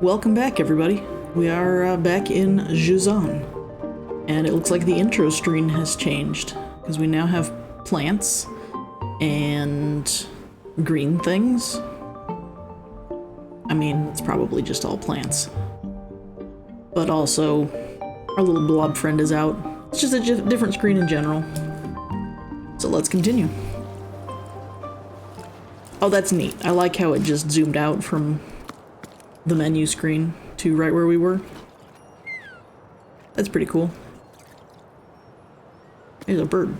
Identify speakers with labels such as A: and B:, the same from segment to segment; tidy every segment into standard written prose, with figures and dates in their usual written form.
A: Welcome back, everybody. We are back in Jusant, and it looks like the intro screen has changed, because we now have plants and green things. I mean, it's probably just all plants. But also, our little blob friend is out. It's just a different screen in general. So let's continue. Oh, that's neat. I like how it just zoomed out from the menu screen to right where we were. That's pretty cool. There's a bird.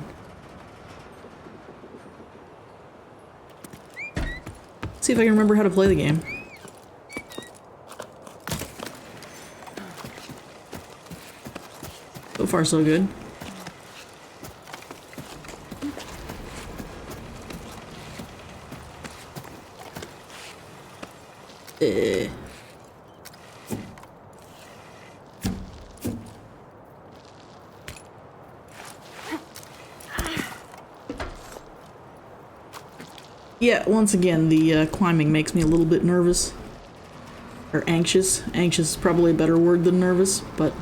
A: Let's see if I can remember how to play the game. So far, so good. Yeah, once again, the climbing makes me a little bit nervous. Or anxious. Anxious is probably a better word than nervous, but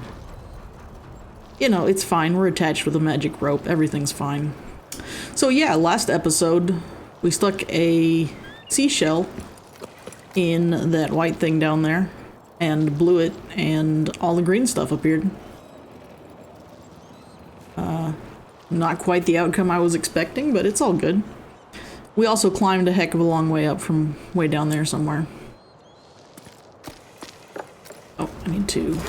A: you know, it's fine. We're attached with a magic rope. Everything's fine. So yeah, last episode, we stuck a seashell in that white thing down there and blew it, and all the green stuff appeared. Not quite the outcome I was expecting, but it's all good. We also climbed a heck of a long way up from way down there somewhere. Oh, I need to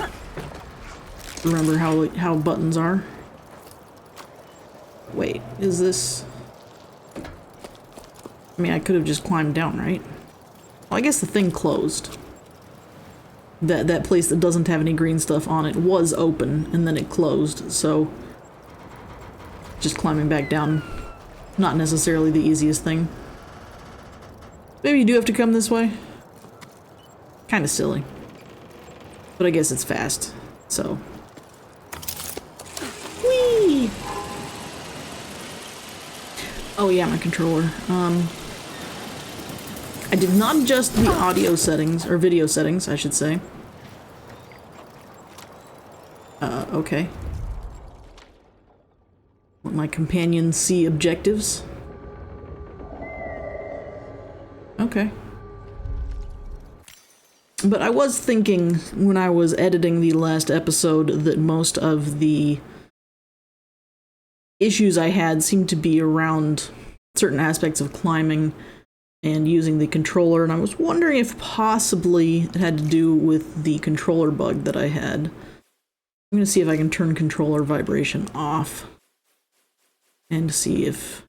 A: remember how buttons are. Wait, is this... I mean, I could have just climbed down, right? Well, I guess the thing closed. That place that doesn't have any green stuff on it was open, and then it closed, so... just climbing back down, not necessarily the easiest thing. Maybe you do have to come this way. Kinda silly. But I guess it's fast, so... Whee! Oh yeah, my controller. I did not adjust the audio settings, or video settings, I should say. Okay. Let my companions see objectives. Okay. But I was thinking when I was editing the last episode that most of the issues I had seemed to be around certain aspects of climbing and using the controller, and I was wondering if possibly it had to do with the controller bug that I had. I'm gonna see if I can turn controller vibration off and see if...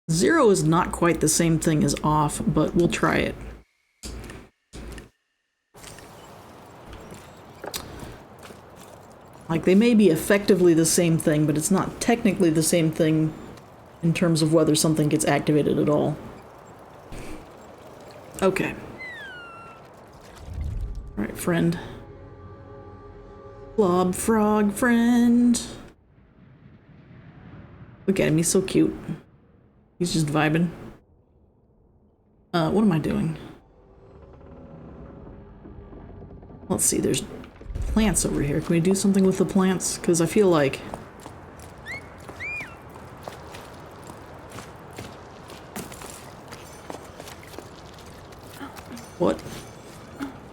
A: Zero is not quite the same thing as off, but we'll try it. Like, they may be effectively the same thing, but it's not technically the same thing in terms of whether something gets activated at all. Okay. Alright, friend. Blob frog friend. Look at him, he's so cute. He's just vibing. What am I doing? Let's see, there's plants over here. Can we do something with the plants? Because I feel like... What?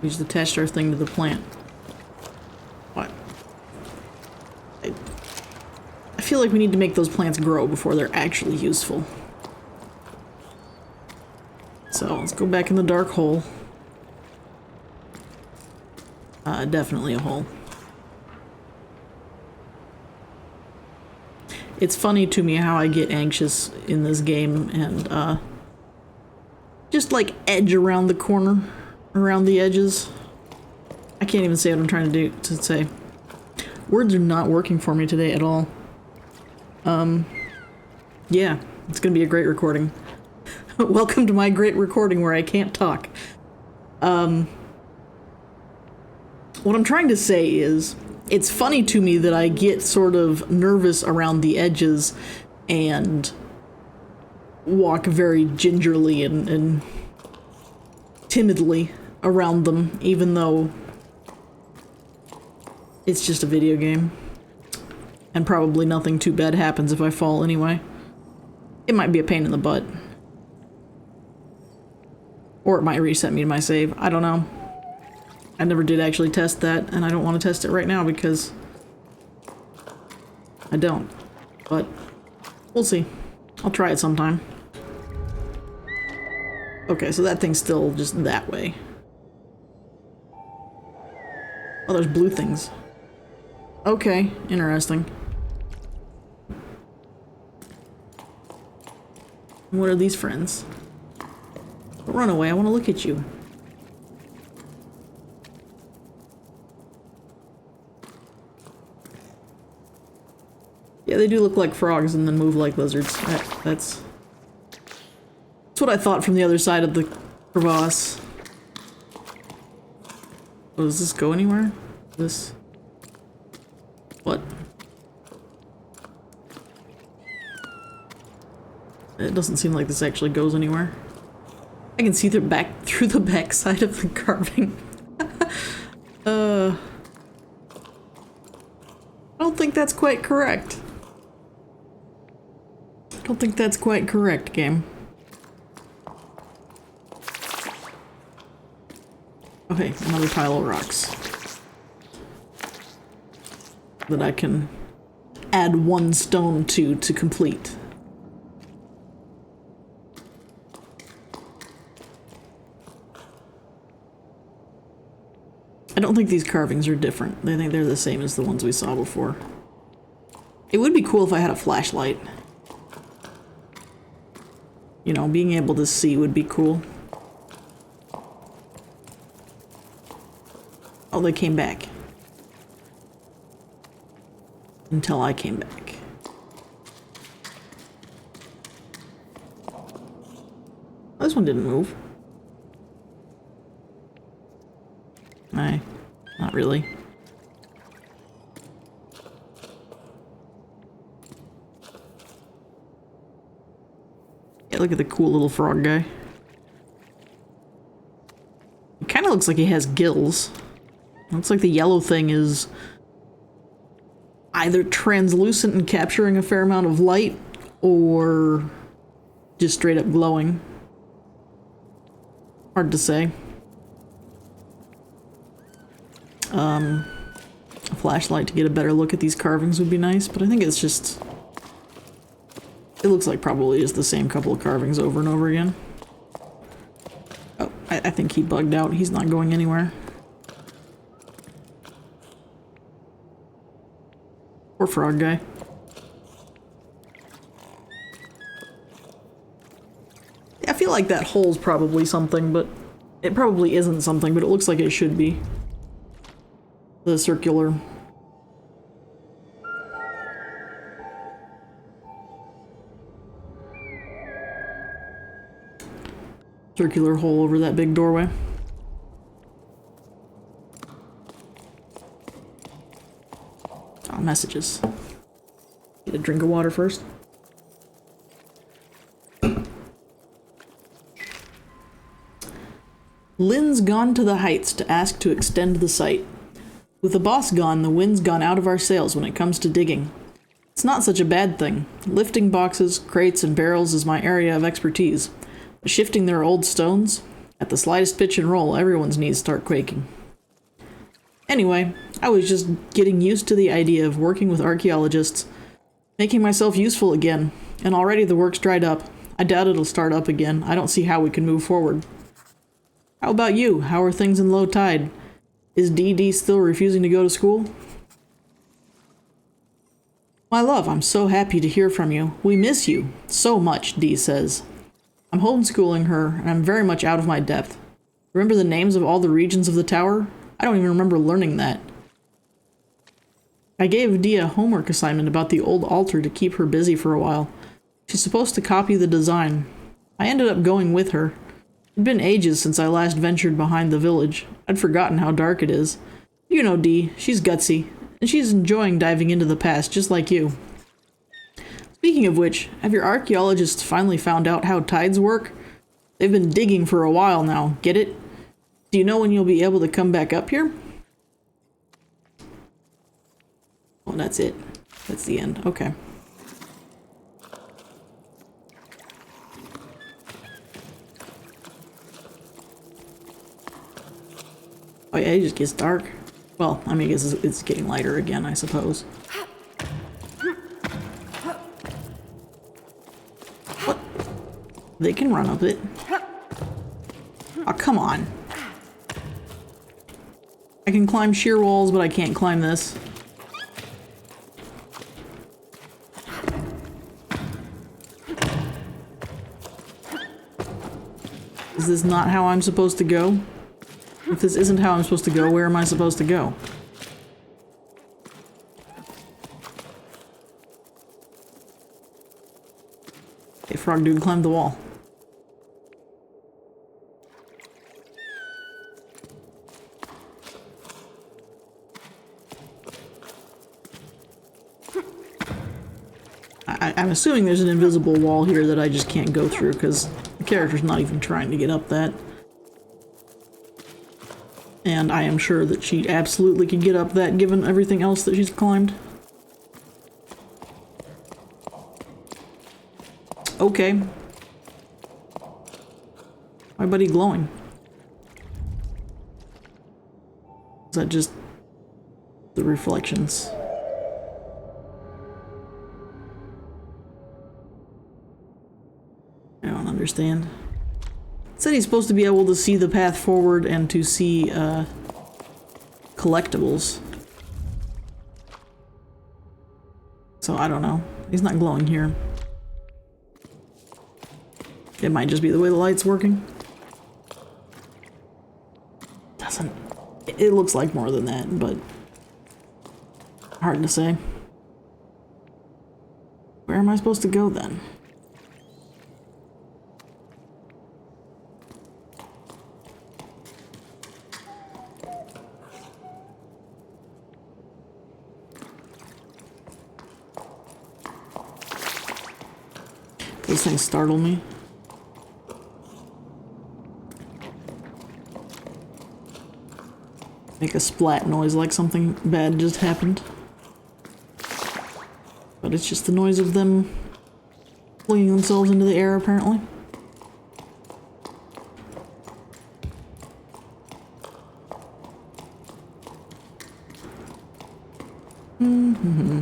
A: We just attached our thing to the plant. What? I feel like we need to make those plants grow before they're actually useful. So, let's go back in the dark hole. Definitely a hole. It's funny to me how I get anxious in this game and, just like edge around the corner, around the edges. I can't even say what I'm trying to say. Words are not working for me today at all. Yeah, it's gonna be a great recording. Welcome to my great recording where I can't talk. What I'm trying to say is, it's funny to me that I get sort of nervous around the edges and walk very gingerly and timidly around them, even though it's just a video game. And probably nothing too bad happens if I fall anyway. It might be a pain in the butt. Or it might reset me to my save. I don't know. I never did actually test that, and I don't want to test it right now because I don't. But we'll see. I'll try it sometime. Okay, so that thing's still just that way. Oh, there's blue things. Okay, interesting. What are these friends? Don't run away, I want to look at you. Yeah, they do look like frogs and then move like lizards. That's what I thought from the other side of the crevasse. Oh, does this go anywhere? This... What? It doesn't seem like this actually goes anywhere. I can see through the back side of the carving. I don't think that's quite correct. I don't think that's quite correct, game. Okay, another pile of rocks. That I can add one stone to complete. I don't think these carvings are different. I think they're the same as the ones we saw before. It would be cool if I had a flashlight. You know, being able to see would be cool. Oh, they came back. Until I came back. Oh, this one didn't move. Not really. Yeah, look at the cool little frog guy. It kind of looks like he has gills. Looks like the yellow thing is either translucent and capturing a fair amount of light, or just straight up glowing. Hard to say. A flashlight to get a better look at these carvings would be nice, but I think it's just... It looks like probably just the same couple of carvings over and over again. Oh, I think he bugged out. He's not going anywhere. Poor frog guy. I feel like that hole's probably something, but it probably isn't something, but it looks like it should be. The circular hole over that big doorway. Oh, messages. Get a drink of water first. Lynn's gone to the heights to ask to extend the site. With the boss gone, the wind's gone out of our sails when it comes to digging. It's not such a bad thing. Lifting boxes, crates, and barrels is my area of expertise. But shifting their old stones? At the slightest pitch and roll, everyone's knees start quaking. Anyway, I was just getting used to the idea of working with archaeologists, making myself useful again, and already the work's dried up. I doubt it'll start up again. I don't see how we can move forward. How about you? How are things in low tide? Is DD still refusing to go to school? My love, I'm so happy to hear from you. We miss you so much, Dee says. I'm homeschooling her, and I'm very much out of my depth. Remember the names of all the regions of the tower? I don't even remember learning that. I gave Dee a homework assignment about the old altar to keep her busy for a while. She's supposed to copy the design. I ended up going with her. It'd been ages since I last ventured behind the village. I'd forgotten how dark it is. You know Dee, she's gutsy, and she's enjoying diving into the past just like you. Speaking of which, have your archaeologists finally found out how tides work? They've been digging for a while now, get it? Do you know when you'll be able to come back up here? Oh, that's it. That's the end. Okay. Oh yeah, it just gets dark. Well, I mean, I guess it's getting lighter again, I suppose. What? They can run up it. Oh, come on. I can climb sheer walls, but I can't climb this. Is this not how I'm supposed to go? If this isn't how I'm supposed to go, where am I supposed to go? Okay, frog dude climbed the wall. I'm assuming there's an invisible wall here that I just can't go through because the character's not even trying to get up that. And I am sure that she absolutely could get up that given everything else that she's climbed. Okay. My buddy glowing. Is that just the reflections? I don't understand. It said he's supposed to be able to see the path forward and to see collectibles. So I don't know. He's not glowing here. It might just be the way the light's working. Doesn't. It looks like more than that, but hard to say. Where am I supposed to go then? Those things startle me. Make a splat noise like something bad just happened. But it's just the noise of them flinging themselves into the air, apparently. Mm-hmm.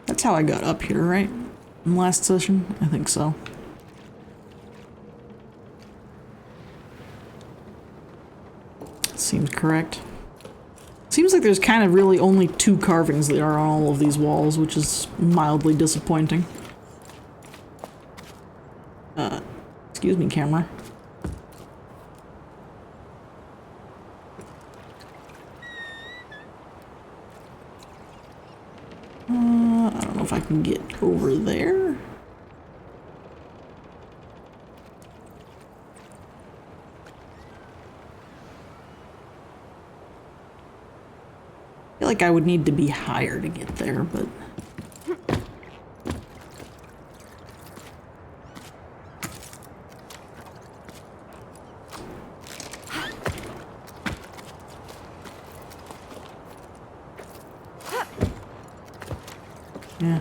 A: That's how I got up here, right? In last session? I think so. Seems correct. Seems like there's kind of really only 2 carvings that are on all of these walls, which is mildly disappointing. Excuse me, camera. I don't know if I can get over there. I feel like I would need to be higher to get there, but... yeah.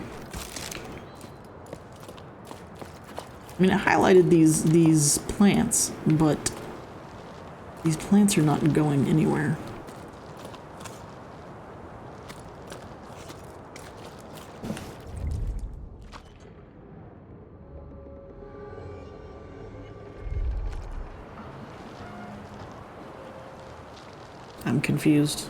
A: I mean, I highlighted these plants, but these plants are not going anywhere. I'm confused.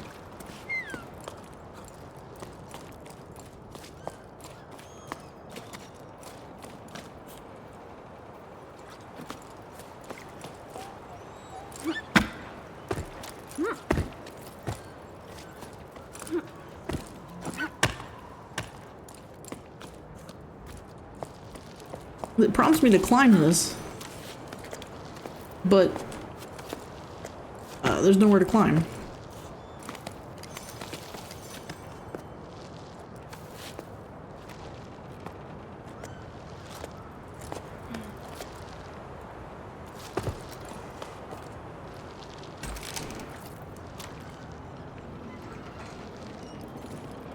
A: It prompts me to climb this, but there's nowhere to climb.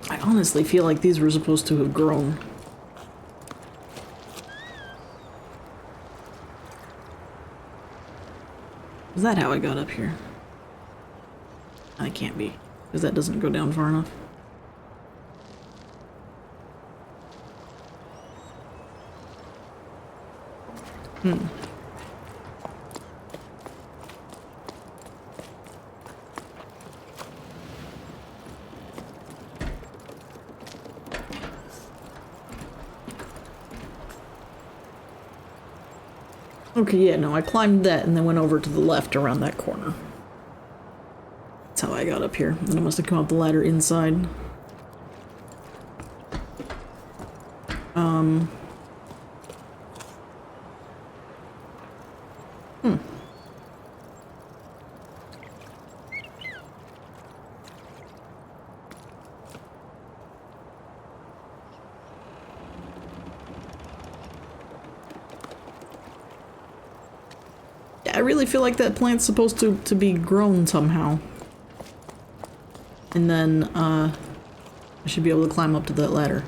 A: I honestly feel like these were supposed to have grown. Is that how I got up here? I can't be, because that doesn't go down far enough. Hmm. Okay, yeah, no, I climbed that and then went over to the left around that corner. That's how I got up here. Then I must have come up the ladder inside. I really feel like that plant's supposed to be grown somehow. And then, I should be able to climb up to that ladder.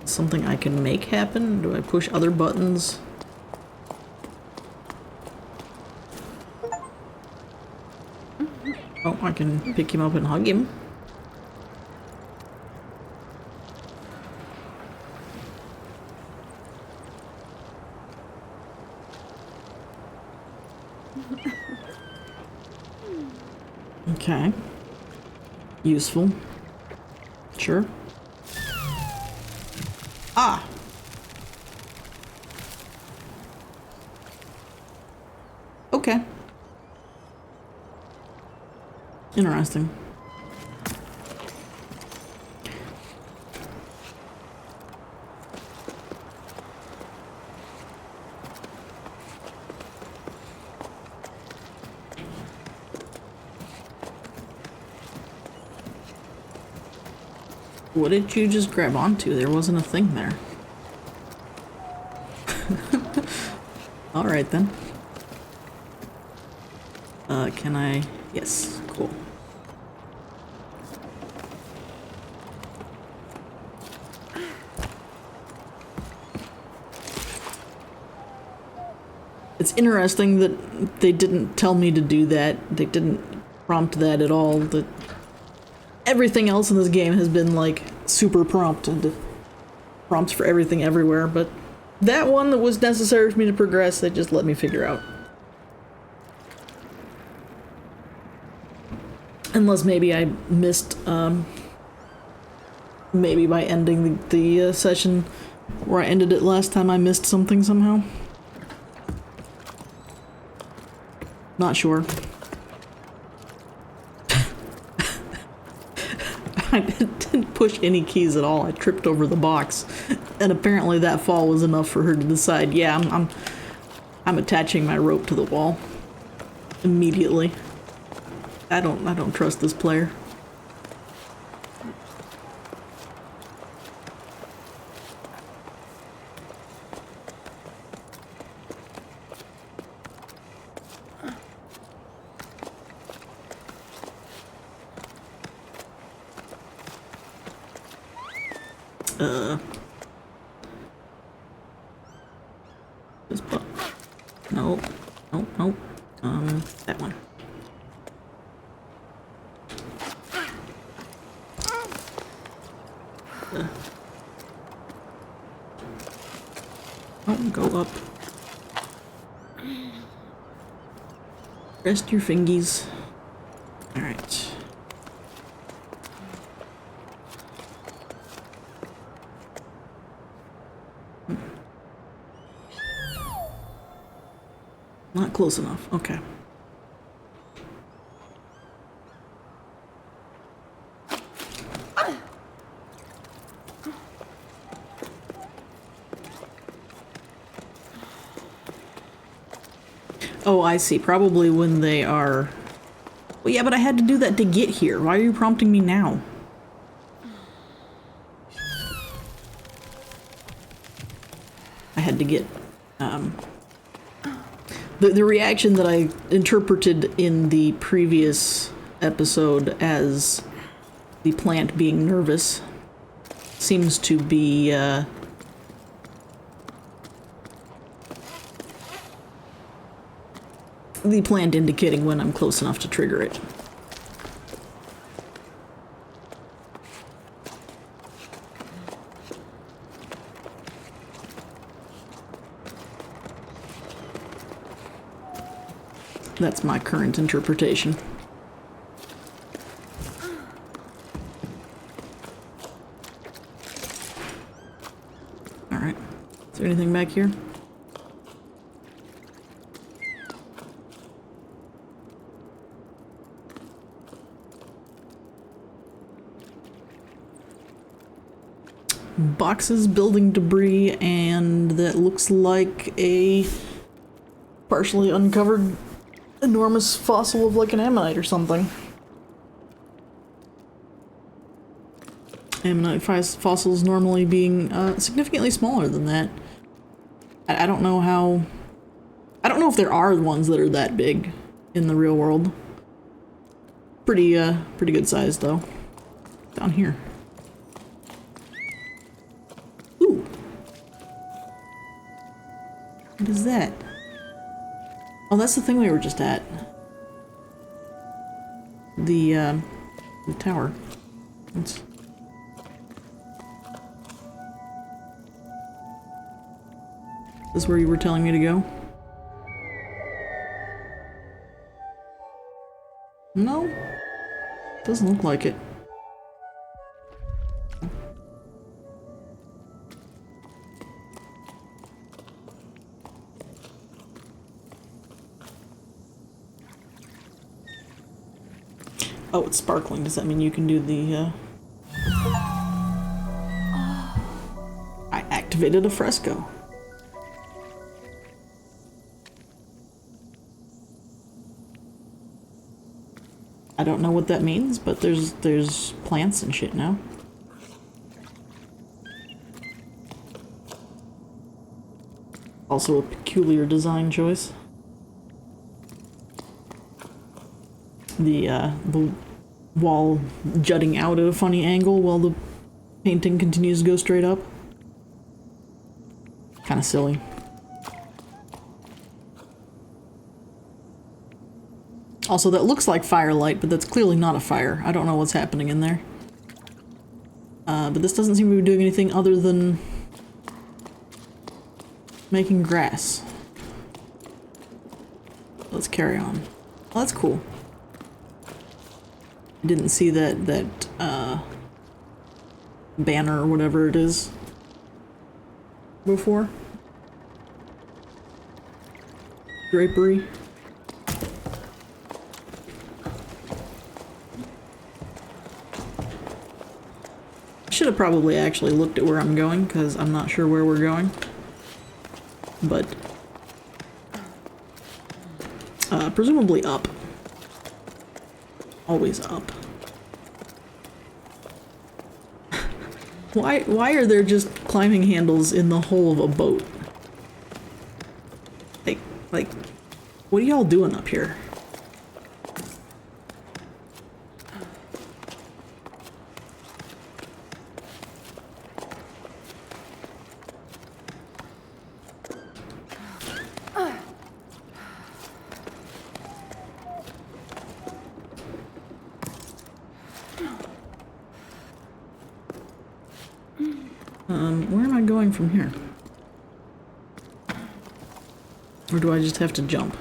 A: Something I can make happen? Do I push other buttons? Oh, I can pick him up and hug him. Okay. Useful. Sure. Ah! Okay. Interesting. What did you just grab onto? There wasn't a thing there. Alright then. Can I? Yes, cool. It's interesting that they didn't tell me to do that. They didn't prompt that at all. That everything else in this game has been like super prompted. Prompts for everything everywhere, but that one that was necessary for me to progress, they just let me figure out. Unless maybe I missed, maybe by ending the session where I ended it last time, I missed something somehow. Not sure. I didn't push any keys at all. I tripped over the box, and apparently that fall was enough for her to decide, yeah, I'm attaching my rope to the wall immediately. I don't trust this player. This button. Nope. Nope, nope. That one. Oh, go up. Rest your fingies. Alright. Not close enough. Okay. Oh, I see. Probably when they are... Well, yeah, but I had to do that to get here. Why are you prompting me now? I had to get... The reaction that I interpreted in the previous episode as the plant being nervous seems to be, the plant indicating when I'm close enough to trigger it. That's my current interpretation. Alright. Is there anything back here? Boxes, building debris, and that looks like a partially uncovered enormous fossil of like an ammonite or something. Ammonite fossils normally being significantly smaller than that. I don't know how... I don't know if there are ones that are that big in the real world. Pretty good size though. Down here. Ooh. What is that? Oh, that's the thing we were just at. The tower. It's... Is this where you were telling me to go? No. Doesn't look like it. Oh, it's sparkling. Does that mean you can do the, I activated a fresco. I don't know what that means, but there's plants and shit now. Also a peculiar design choice. The wall jutting out at a funny angle while the painting continues to go straight up. Kind of silly. Also, that looks like firelight, but that's clearly not a fire. I don't know what's happening in there. But this doesn't seem to be doing anything other than making grass. Let's carry on. Oh, that's cool. I didn't see that banner or whatever it is before. Drapery. Should have probably actually looked at where I'm going, because I'm not sure where we're going. But presumably up. Always up. Why are there just climbing handles in the hull of a boat? Like, what are y'all doing up here? Where am I going from here? Or do I just have to jump?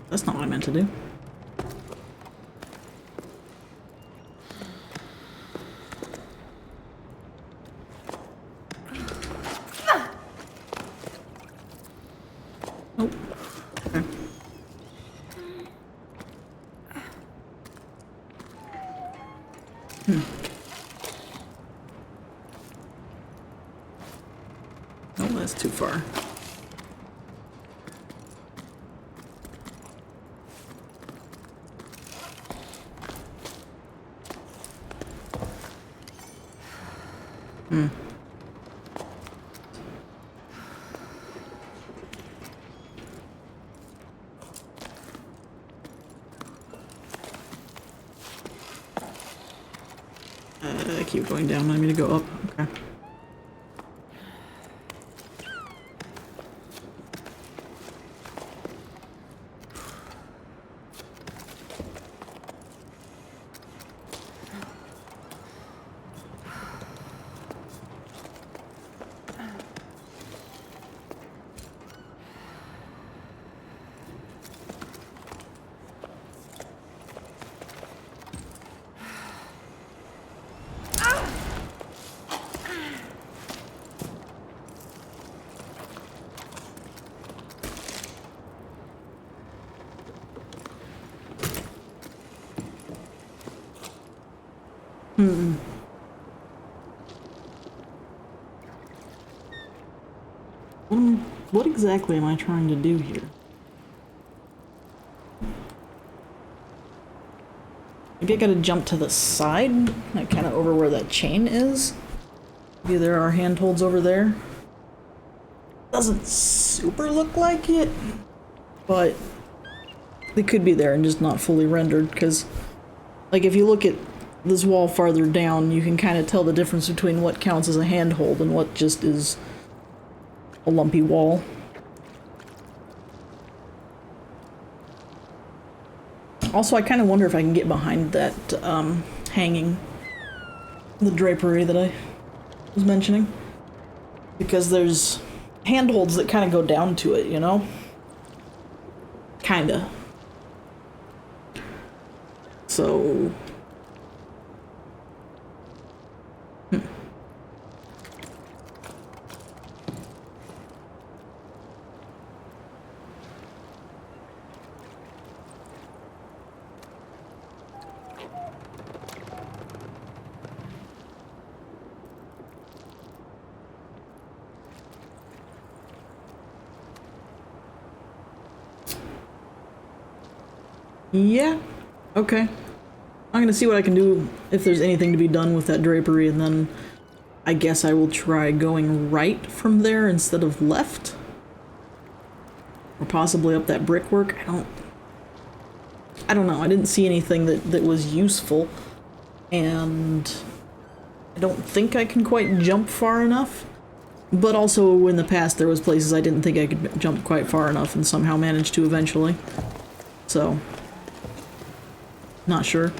A: That's not what I meant to do. Oh, okay. I keep going down. I need to go up. Okay. What exactly am I trying to do here? Maybe I gotta jump to the side, like kind of over where that chain is. Maybe there are handholds over there. Doesn't super look like it, but they could be there and just not fully rendered, because like if you look at this wall farther down, you can kind of tell the difference between what counts as a handhold and what just is a lumpy wall. Also, I kind of wonder if I can get behind that hanging, the drapery that I was mentioning, because there's handholds that kind of go down to it, you know? Kinda. So... yeah, okay. I'm gonna see what I can do, if there's anything to be done with that drapery, and then I guess I will try going right from there instead of left. Or possibly up that brickwork. I don't know. I didn't see anything that was useful, and I don't think I can quite jump far enough. But also, in the past, there was places I didn't think I could jump quite far enough and somehow managed to eventually. So... not sure.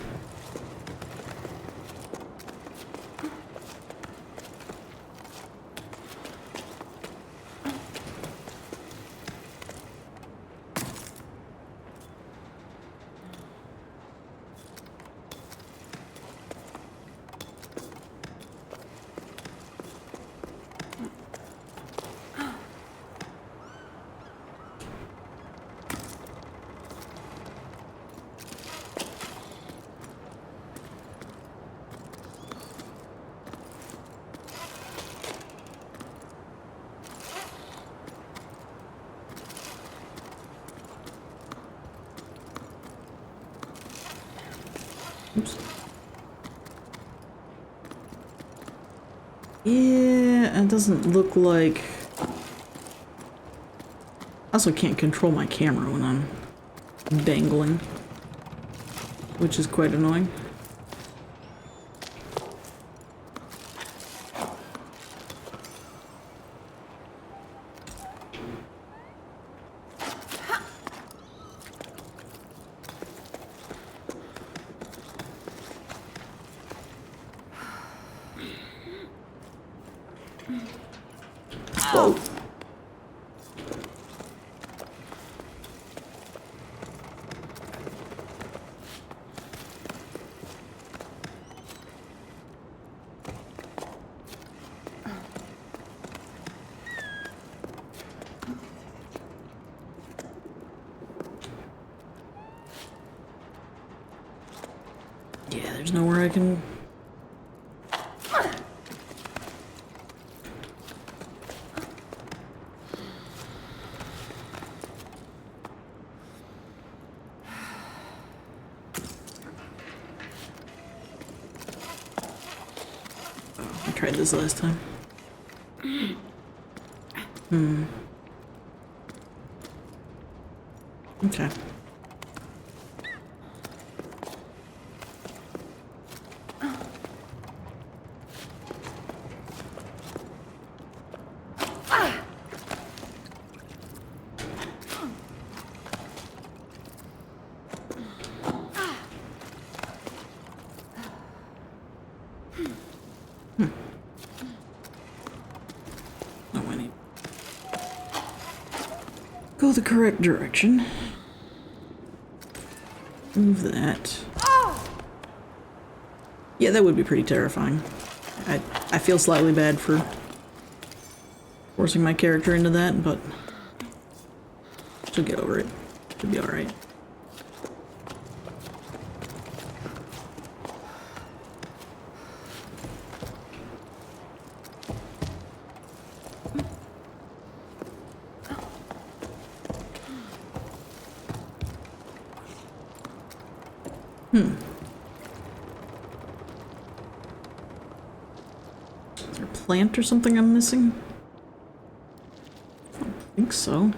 A: Oops. Yeah, it doesn't look like... I also can't control my camera when I'm dangling, which is quite annoying. Whoa. Yeah, there's nowhere I can... I tried this last time. Okay. go the correct direction. Move that. Yeah, that would be pretty terrifying. I feel slightly bad for forcing my character into that, but she'll get over it. She'll be alright. Is there a plant or something I'm missing? I don't think so.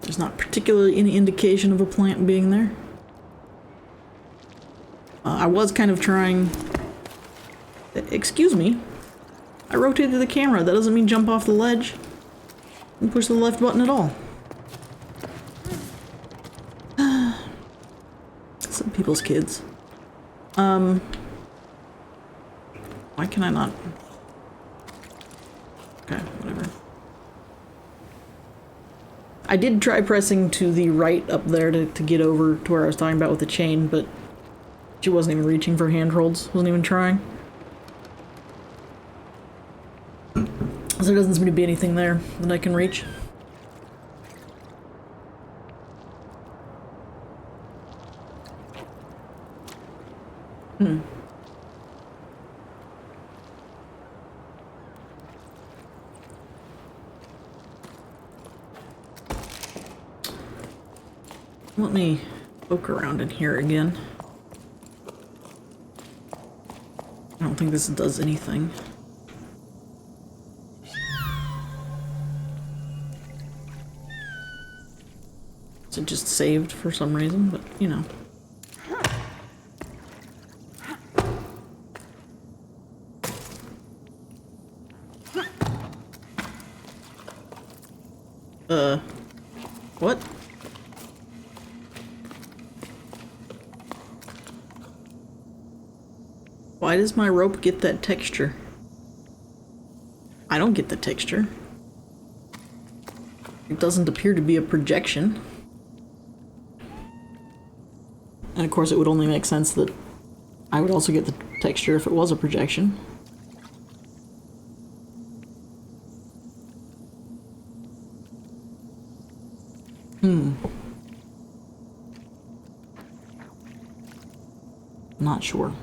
A: There's not particularly any indication of a plant being there. I was kind of trying... Excuse me. I rotated the camera. That doesn't mean jump off the ledge and push the left button at all. Some people's kids. Why can I not? Okay, whatever. I did try pressing to the right up there to get over to where I was talking about with the chain, but she wasn't even reaching for handholds. Wasn't even trying. So there doesn't seem to be anything there that I can reach. Let me poke around in here again. I don't think this does anything. It just saved for some reason, but you know. What? Why does my rope get that texture? I don't get the texture. It doesn't appear to be a projection. And of course it would only make sense that I would also get the texture if it was a projection. Not sure.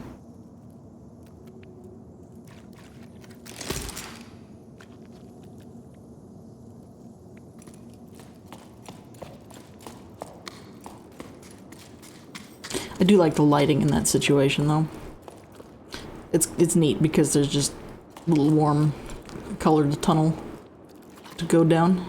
A: I do like the lighting in that situation, though. It's neat because there's just a little warm colored tunnel to go down.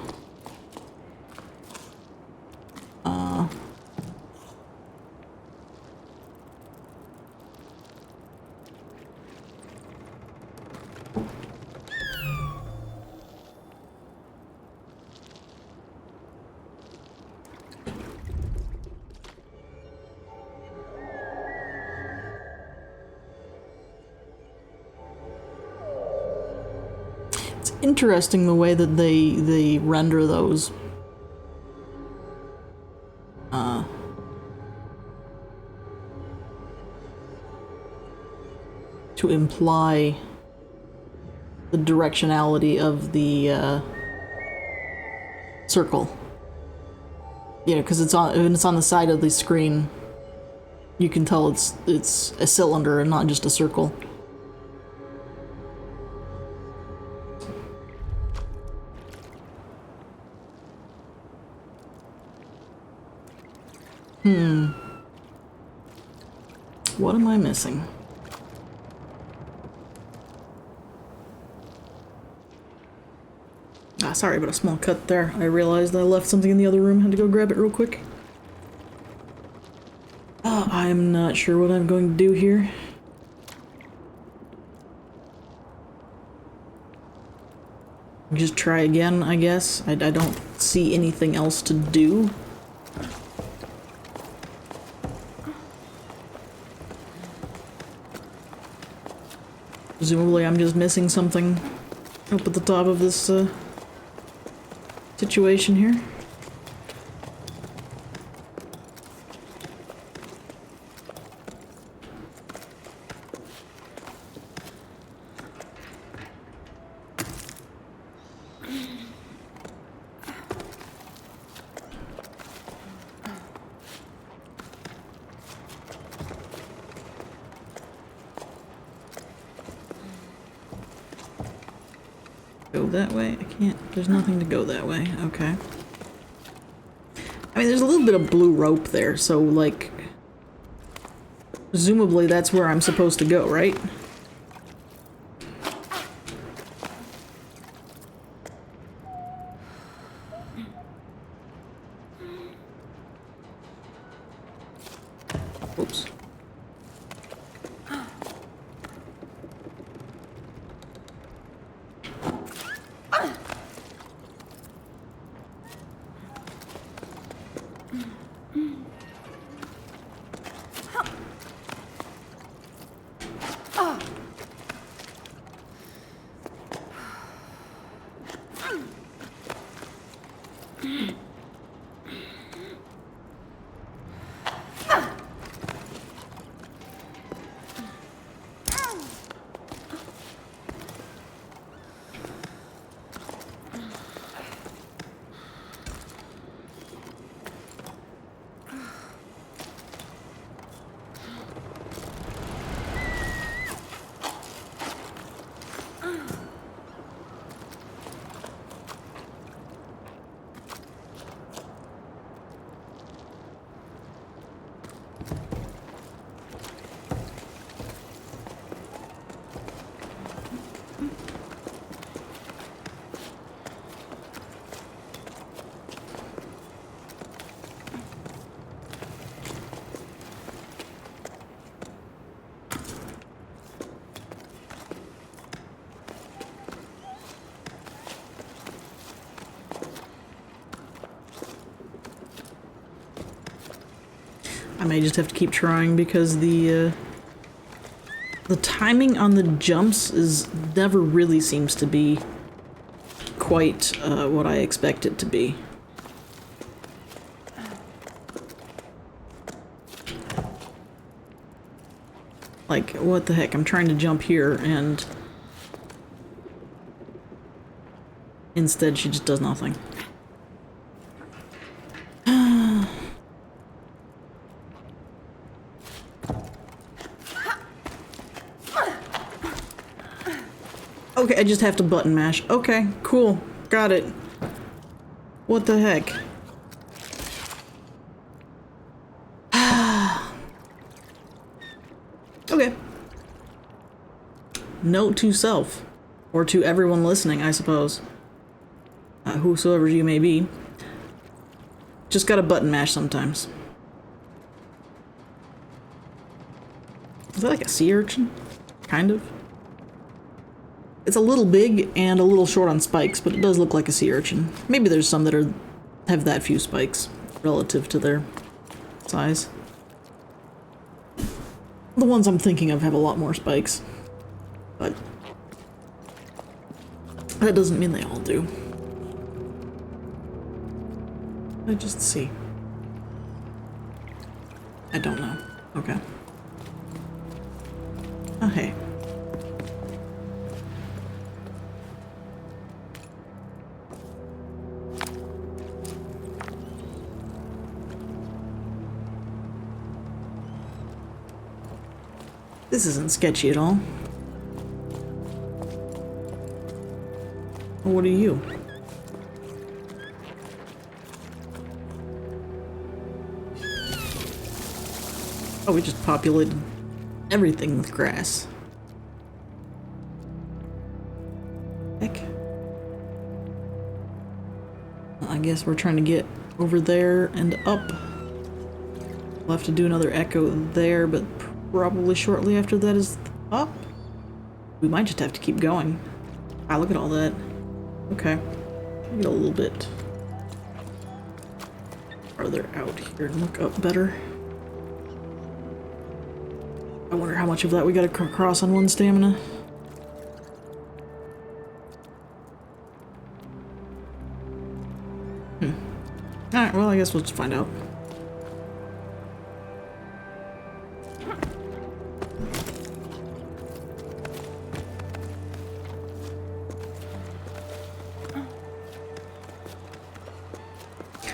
A: Interesting the way that they render those. To imply the directionality of the circle. You know, because when it's on the side of the screen, you can tell it's a cylinder and not just a circle. What am I missing? Ah, sorry about a small cut there. I realized I left something in the other room. Had to go grab it real quick. I'm not sure what I'm going to do here. Just try again, I guess. I don't see anything else to do. Presumably I'm just missing something up at the top of this situation here. Go that way? I can't. There's nothing to go that way. Okay. I mean, there's a little bit of blue rope there, so, like, presumably that's where I'm supposed to go, right? Oops. I may just have to keep trying because the timing on the jumps never really seems to be quite what I expect it to be. Like, what the heck? I'm trying to jump here and instead she just does nothing. Okay, I just have to button mash. Okay, cool. Got it. What the heck? Okay. Note to self. Or to everyone listening, I suppose. Whosoever you may be. Just gotta button mash sometimes. Is that like a sea urchin? Kind of. It's a little big and a little short on spikes, but it does look like a sea urchin. Maybe there's some that have that few spikes relative to their size. The ones I'm thinking of have a lot more spikes, but that doesn't mean they all do. I just see. I don't know. Okay. Oh, hey. This isn't sketchy at all. What are you? Oh, we just populated everything with grass. Heck. I guess we're trying to get over there and up. We'll have to do another echo there, but probably shortly after that is up. We might just have to keep going. Ah, look at all that. Okay. Get a little bit farther out here and look up better. I wonder how much of that we gotta cross on one stamina. Alright, well, I guess we'll just find out.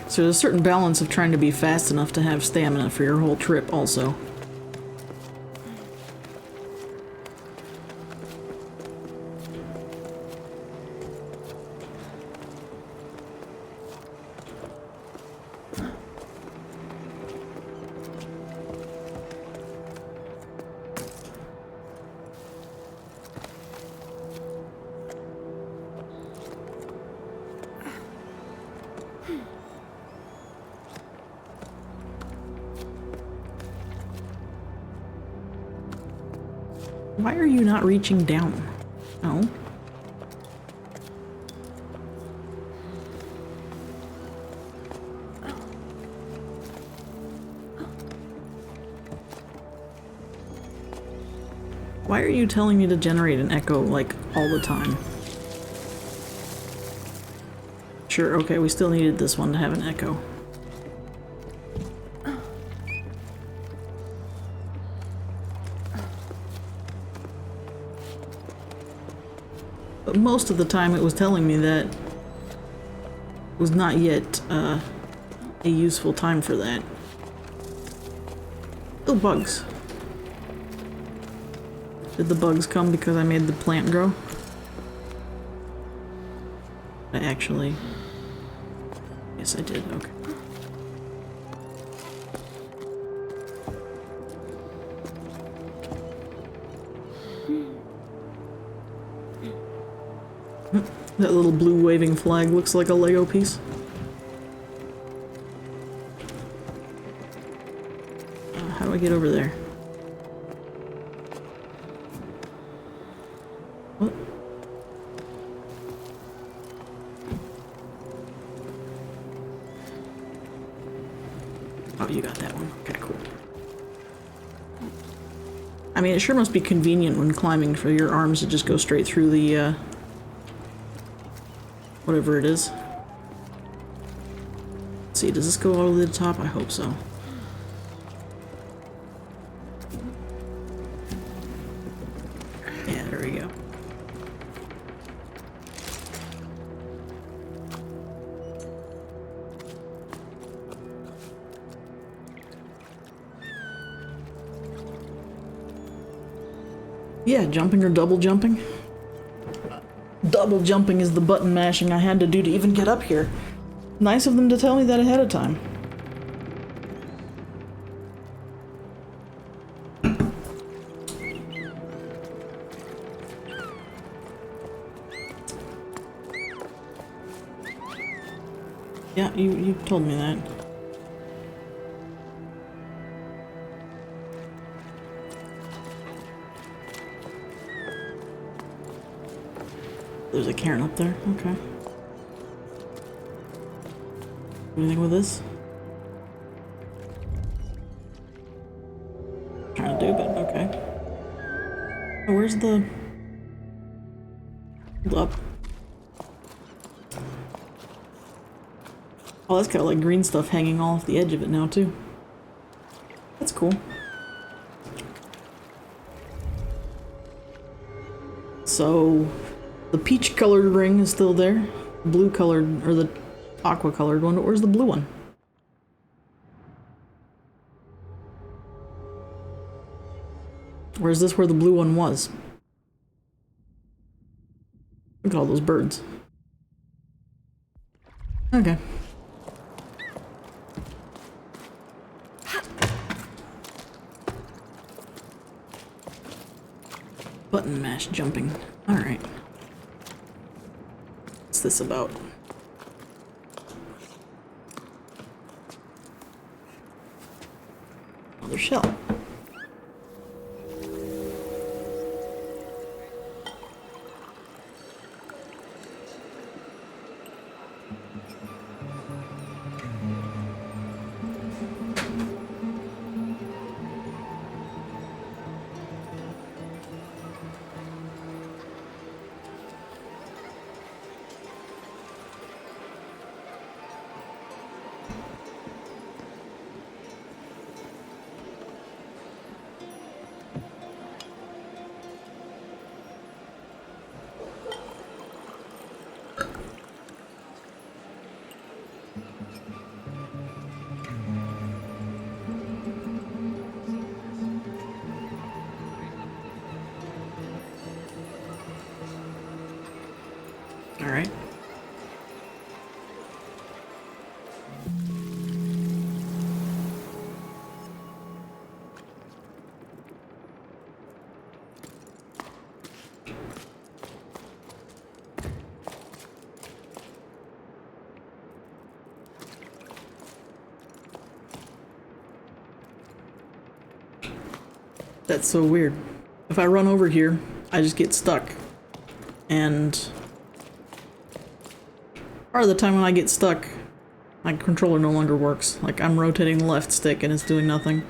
A: So there's a certain balance of trying to be fast enough to have stamina for your whole trip also. Why are you not reaching down? Oh. Why are you telling me to generate an echo, like, all the time? Sure, okay, we still needed this one to have an echo. But most of the time it was telling me that it was not yet a useful time for that. Oh, bugs. Did the bugs come because I made the plant grow? I actually... Yes, I did. Okay. That little blue waving flag looks like a Lego piece. How do I get over there? What? Oh, you got that one. Okay, cool. I mean, it sure must be convenient when climbing for your arms to just go straight through the, whatever it is. Let's see, does this go all the way to the top? I hope so. Yeah, there we go. Yeah, jumping or double jumping. Double jumping is the button mashing I had to do to even get up here. Nice of them to tell me that ahead of time. Yeah, you told me that. There's a cairn up there. Okay. Anything with this? Trying to do, but okay. Oh, where's the... Hold up. Oh, that's got like green stuff hanging off the edge of it now, too. That's cool. So... the peach-colored ring is still there. Blue-colored, or the aqua-colored one, but where's the blue one? Or is this where the blue one was? Look at all those birds. Okay. Button mash jumping. Alright. What's this about? Another shell. Alright. That's so weird. If I run over here, I just get stuck. And part of the time when I get stuck, my controller no longer works. Like, I'm rotating the left stick and it's doing nothing.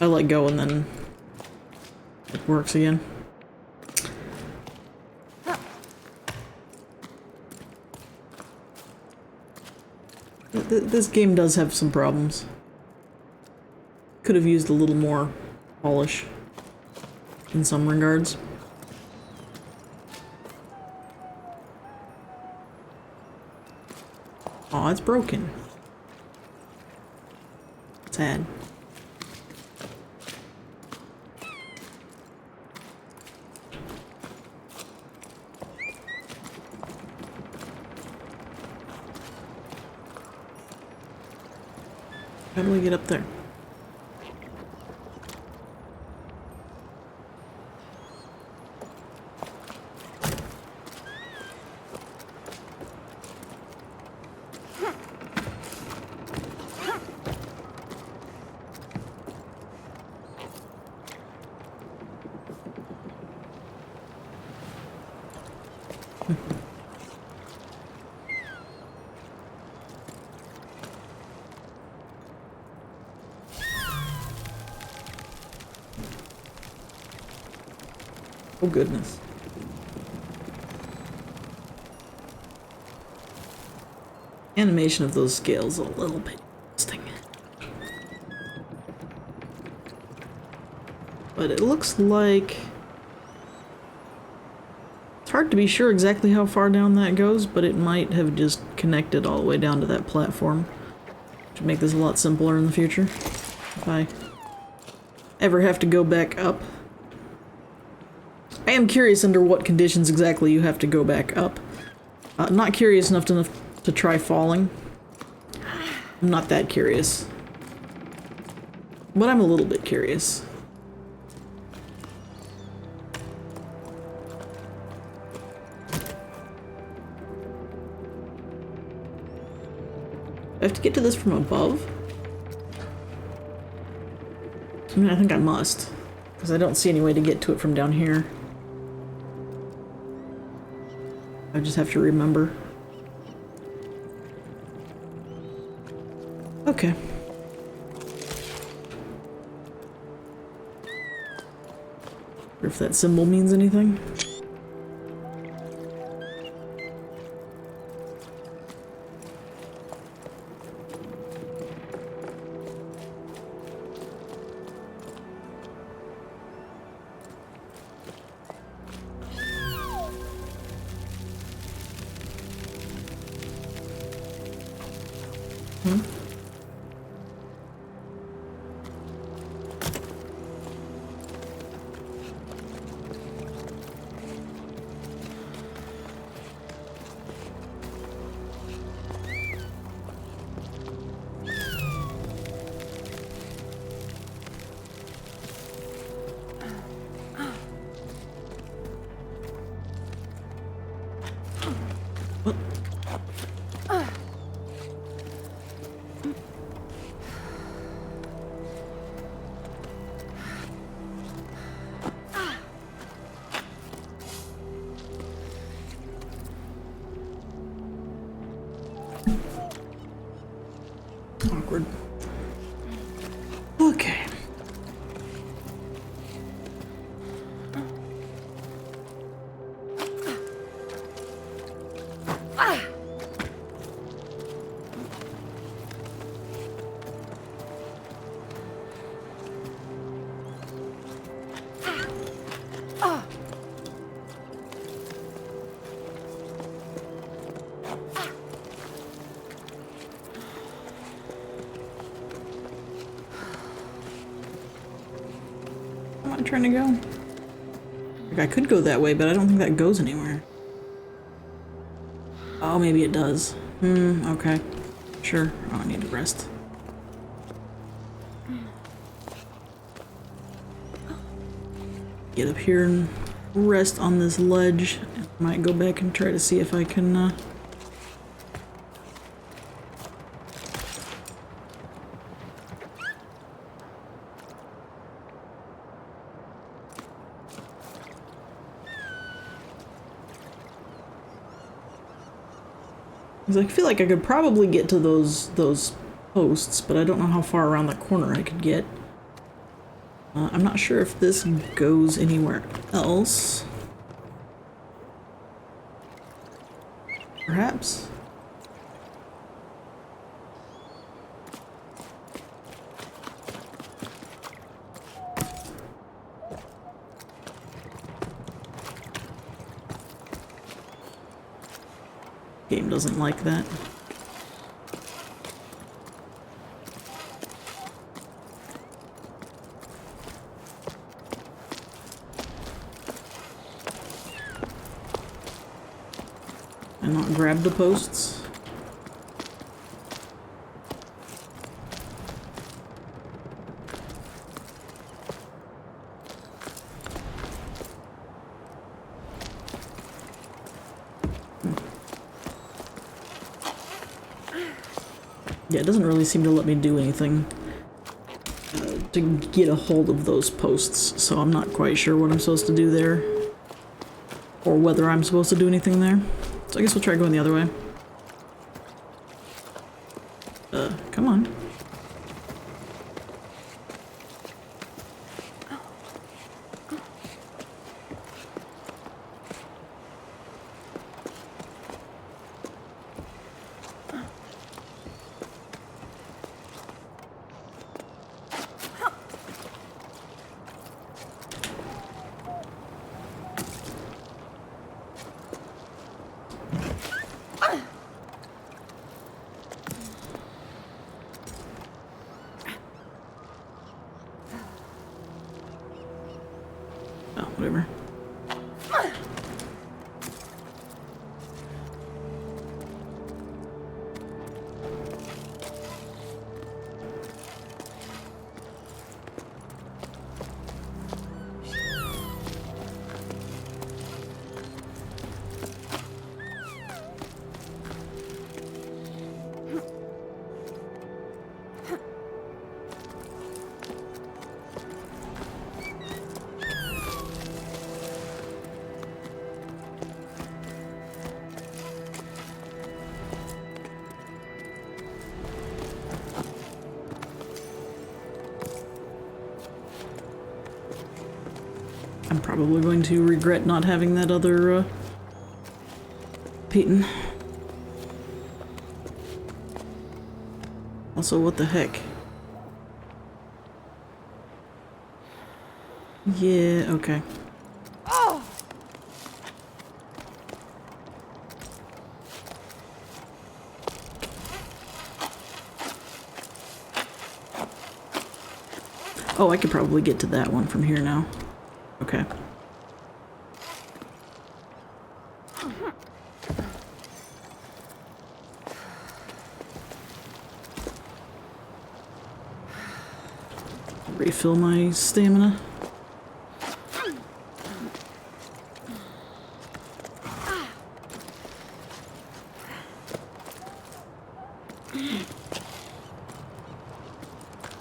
A: I let go and then it works again. This game does have some problems. Could have used a little more polish in some regards. Aw, it's broken. Sad. How do we get up there? Oh goodness. Animation of those scales a little bit interesting. But it looks like it's hard to be sure exactly how far down that goes, but it might have just connected all the way down to that platform. To make this a lot simpler in the future. If I ever have to go back up. I am curious under what conditions exactly you have to go back up. Not curious enough to try falling. I'm not that curious. But I'm a little bit curious. I have to get to this from above? I mean, I think I must. Because I don't see any way to get to it from down here. I just have to remember. Okay. Or if that symbol means anything. Awkward. Okay. Trying to go? Like, I could go that way, but I don't think that goes anywhere. Oh, maybe it does. Okay. Sure. Oh, I need to rest. Get up here and rest on this ledge. I might go back and try to see if I can, Because I feel like I could probably get to those posts, but I don't know how far around the corner I could get. I'm not sure if this goes anywhere else. Perhaps? Game doesn't like that. And not grab the posts. Yeah, it doesn't really seem to let me do anything to get a hold of those posts, so I'm not quite sure what I'm supposed to do there. Or whether I'm supposed to do anything there. So I guess we'll try going the other way. Come on. Oh, whatever. I'm probably going to regret not having that other, Peyton. Also, what the heck? Yeah, okay. Oh, I could probably get to that one from here now. Okay. Refill my stamina.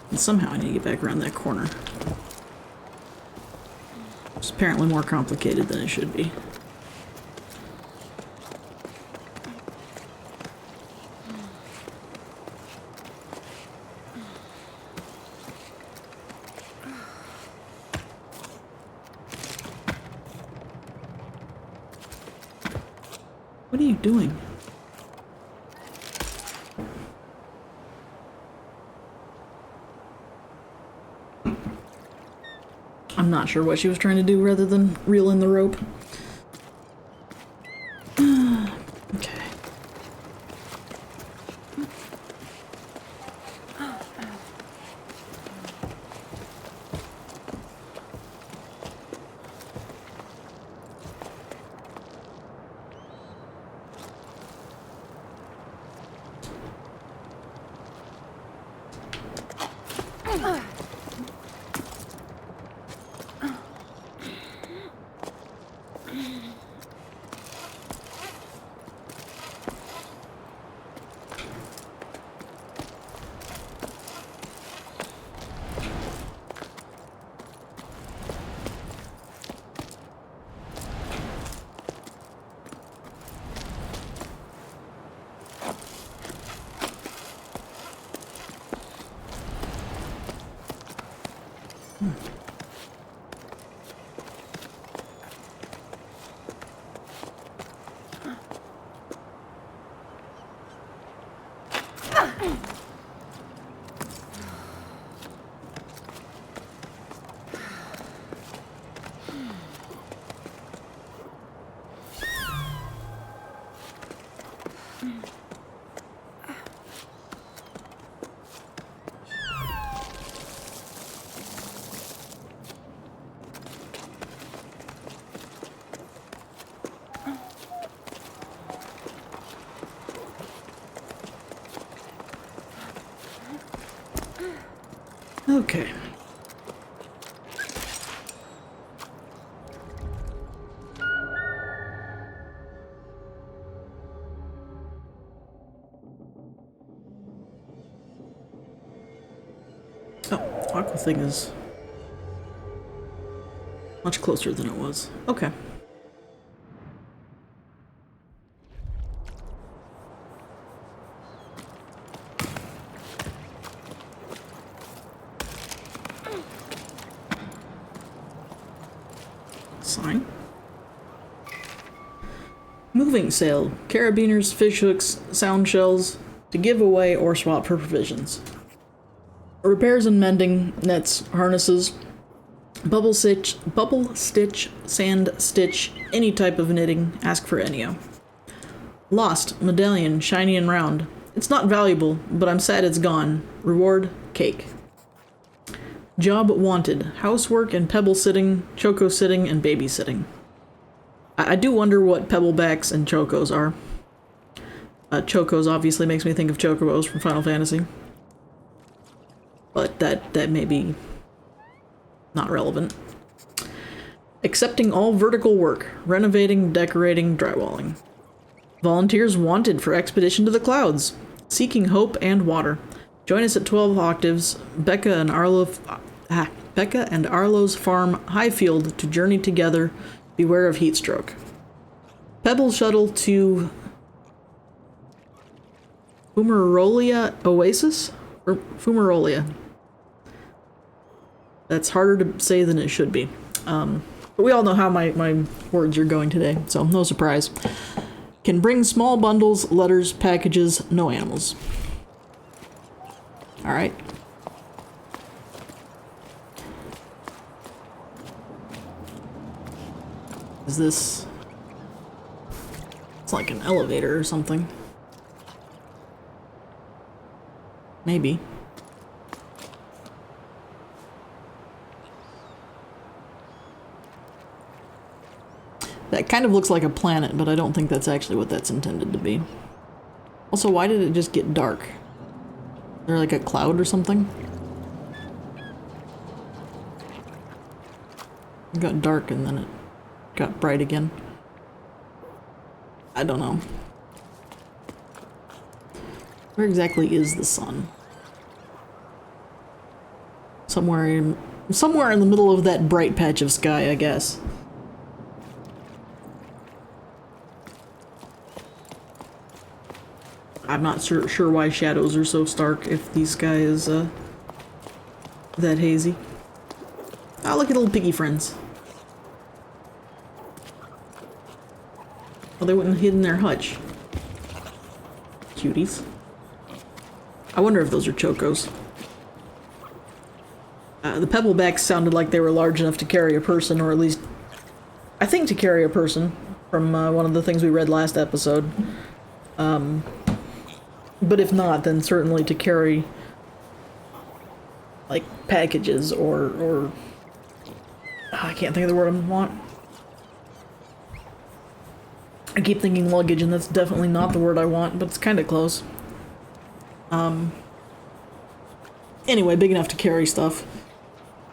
A: And somehow I need to get back around that corner. It's apparently more complicated than it should be. What are you doing? I'm not sure what she was trying to do rather than reel in the rope. Okay. Okay. Oh, aqua thing is much closer than it was. Okay. Sign. Moving sale. Carabiners, fish hooks, sound shells to give away or swap for provisions. Repairs and mending, nets, harnesses, bubble stitch, sand stitch, any type of knitting, ask for Enio. Lost, medallion, shiny and round. It's not valuable, but I'm sad it's gone. Reward, cake. Job wanted, housework and pebble sitting, choco sitting, and babysitting. I do wonder what pebblebacks and chocos are. Chocos obviously makes me think of chocobos from Final Fantasy. But that may be not relevant. Accepting all vertical work, renovating, decorating, drywalling. Volunteers wanted for expedition to the clouds, seeking hope and water. Join us at 12 octaves, Becca and Arlo's farm, Highfield, to journey together. Beware of heat stroke. Pebble shuttle to Fumarolia Oasis? Or Fumarolia. That's harder to say than it should be. But we all know how my words are going today, so no surprise. Can bring small bundles, letters, packages, no animals. Alright. Is this... It's like an elevator or something. Maybe. That kind of looks like a planet, but I don't think that's actually what that's intended to be. Also, why did it just get dark? Is there like a cloud or something? It got dark and then it got bright again. I don't know. Where exactly is the sun? Somewhere in the middle of that bright patch of sky, I guess. I'm not sure why shadows are so stark if the sky is that hazy. Oh, look at little piggy friends. Oh, they went and hid in their hutch. Cuties. I wonder if those are chocos. The pebblebacks sounded like they were large enough to carry a person, or at least, I think, to carry a person, from one of the things we read last episode. But if not, then certainly to carry, like, packages or I can't think of the word I want. I keep thinking luggage, and that's definitely not the word I want, but it's kind of close. Anyway, big enough to carry stuff.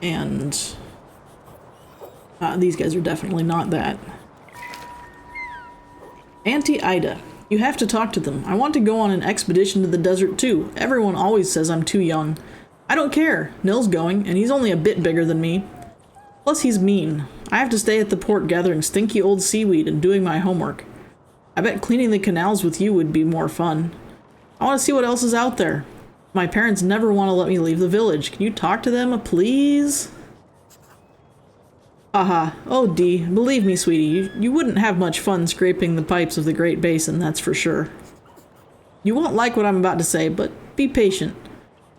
A: And these guys are definitely not that. Auntie Ida, you have to talk to them. I want to go on an expedition to the desert too. Everyone always says I'm too young. I don't care. Nil's going, and he's only a bit bigger than me. Plus he's mean. I have to stay at the port gathering stinky old seaweed and doing my homework. I bet cleaning the canals with you would be more fun. I want to see what else is out there. My parents never want to let me leave the village. Can you talk to them, please? Haha. Oh, Dee. Believe me, sweetie, you wouldn't have much fun scraping the pipes of the Great Basin, that's for sure. You won't like what I'm about to say, but be patient.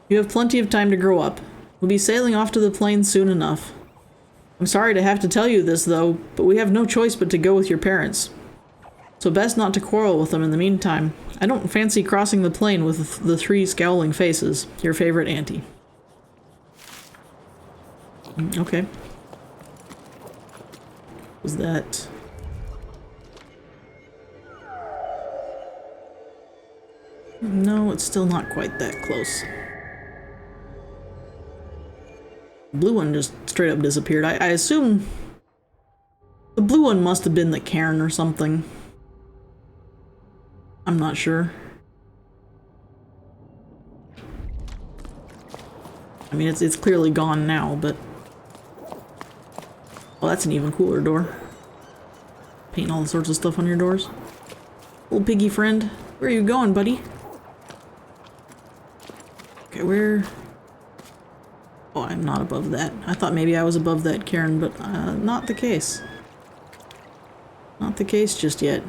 A: You have plenty of time to grow up. We'll be sailing off to the plains soon enough. I'm sorry to have to tell you this, though, but we have no choice but to go with your parents. So best not to quarrel with them in the meantime. I don't fancy crossing the plain with the three scowling faces. Your favorite auntie. Okay. Was that... No, it's still not quite that close. Blue one just straight up disappeared. I assume the blue one must have been the cairn or something. I'm not sure. I mean, it's clearly gone now, but... Well, that's an even cooler door. Paint all sorts of stuff on your doors. Little piggy friend, where are you going, buddy? Okay, where... Oh, I'm not above that. I thought maybe I was above that cairn, but not the case. Not the case just yet.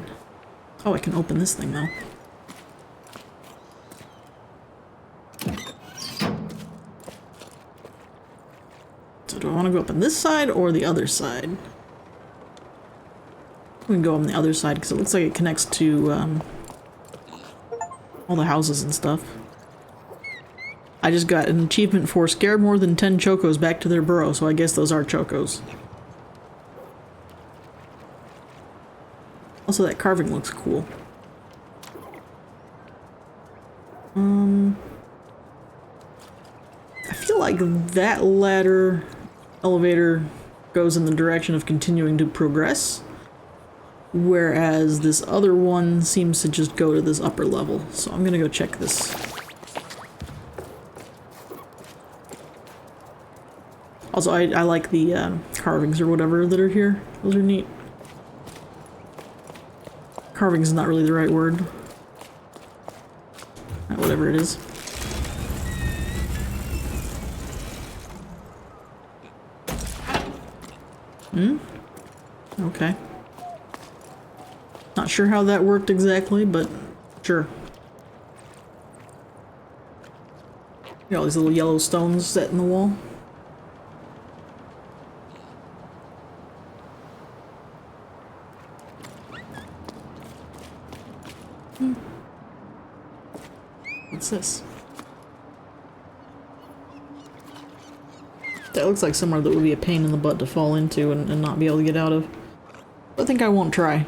A: Oh, I can open this thing, though. So do I want to go up on this side or the other side? We can go on the other side, because it looks like it connects to all the houses and stuff. I just got an achievement for scare more than 10 chocos back to their burrow, so I guess those are chocos. Also, that carving looks cool. I feel like that elevator goes in the direction of continuing to progress, whereas this other one seems to just go to this upper level. So I'm gonna go check this. Also, I like the carvings or whatever that are here. Those are neat. Carving is not really the right word. Whatever it is. Okay. Not sure how that worked exactly, but sure. Got all these little yellow stones set in the wall. What's this? That looks like somewhere that would be a pain in the butt to fall into and not be able to get out of. I think I won't try.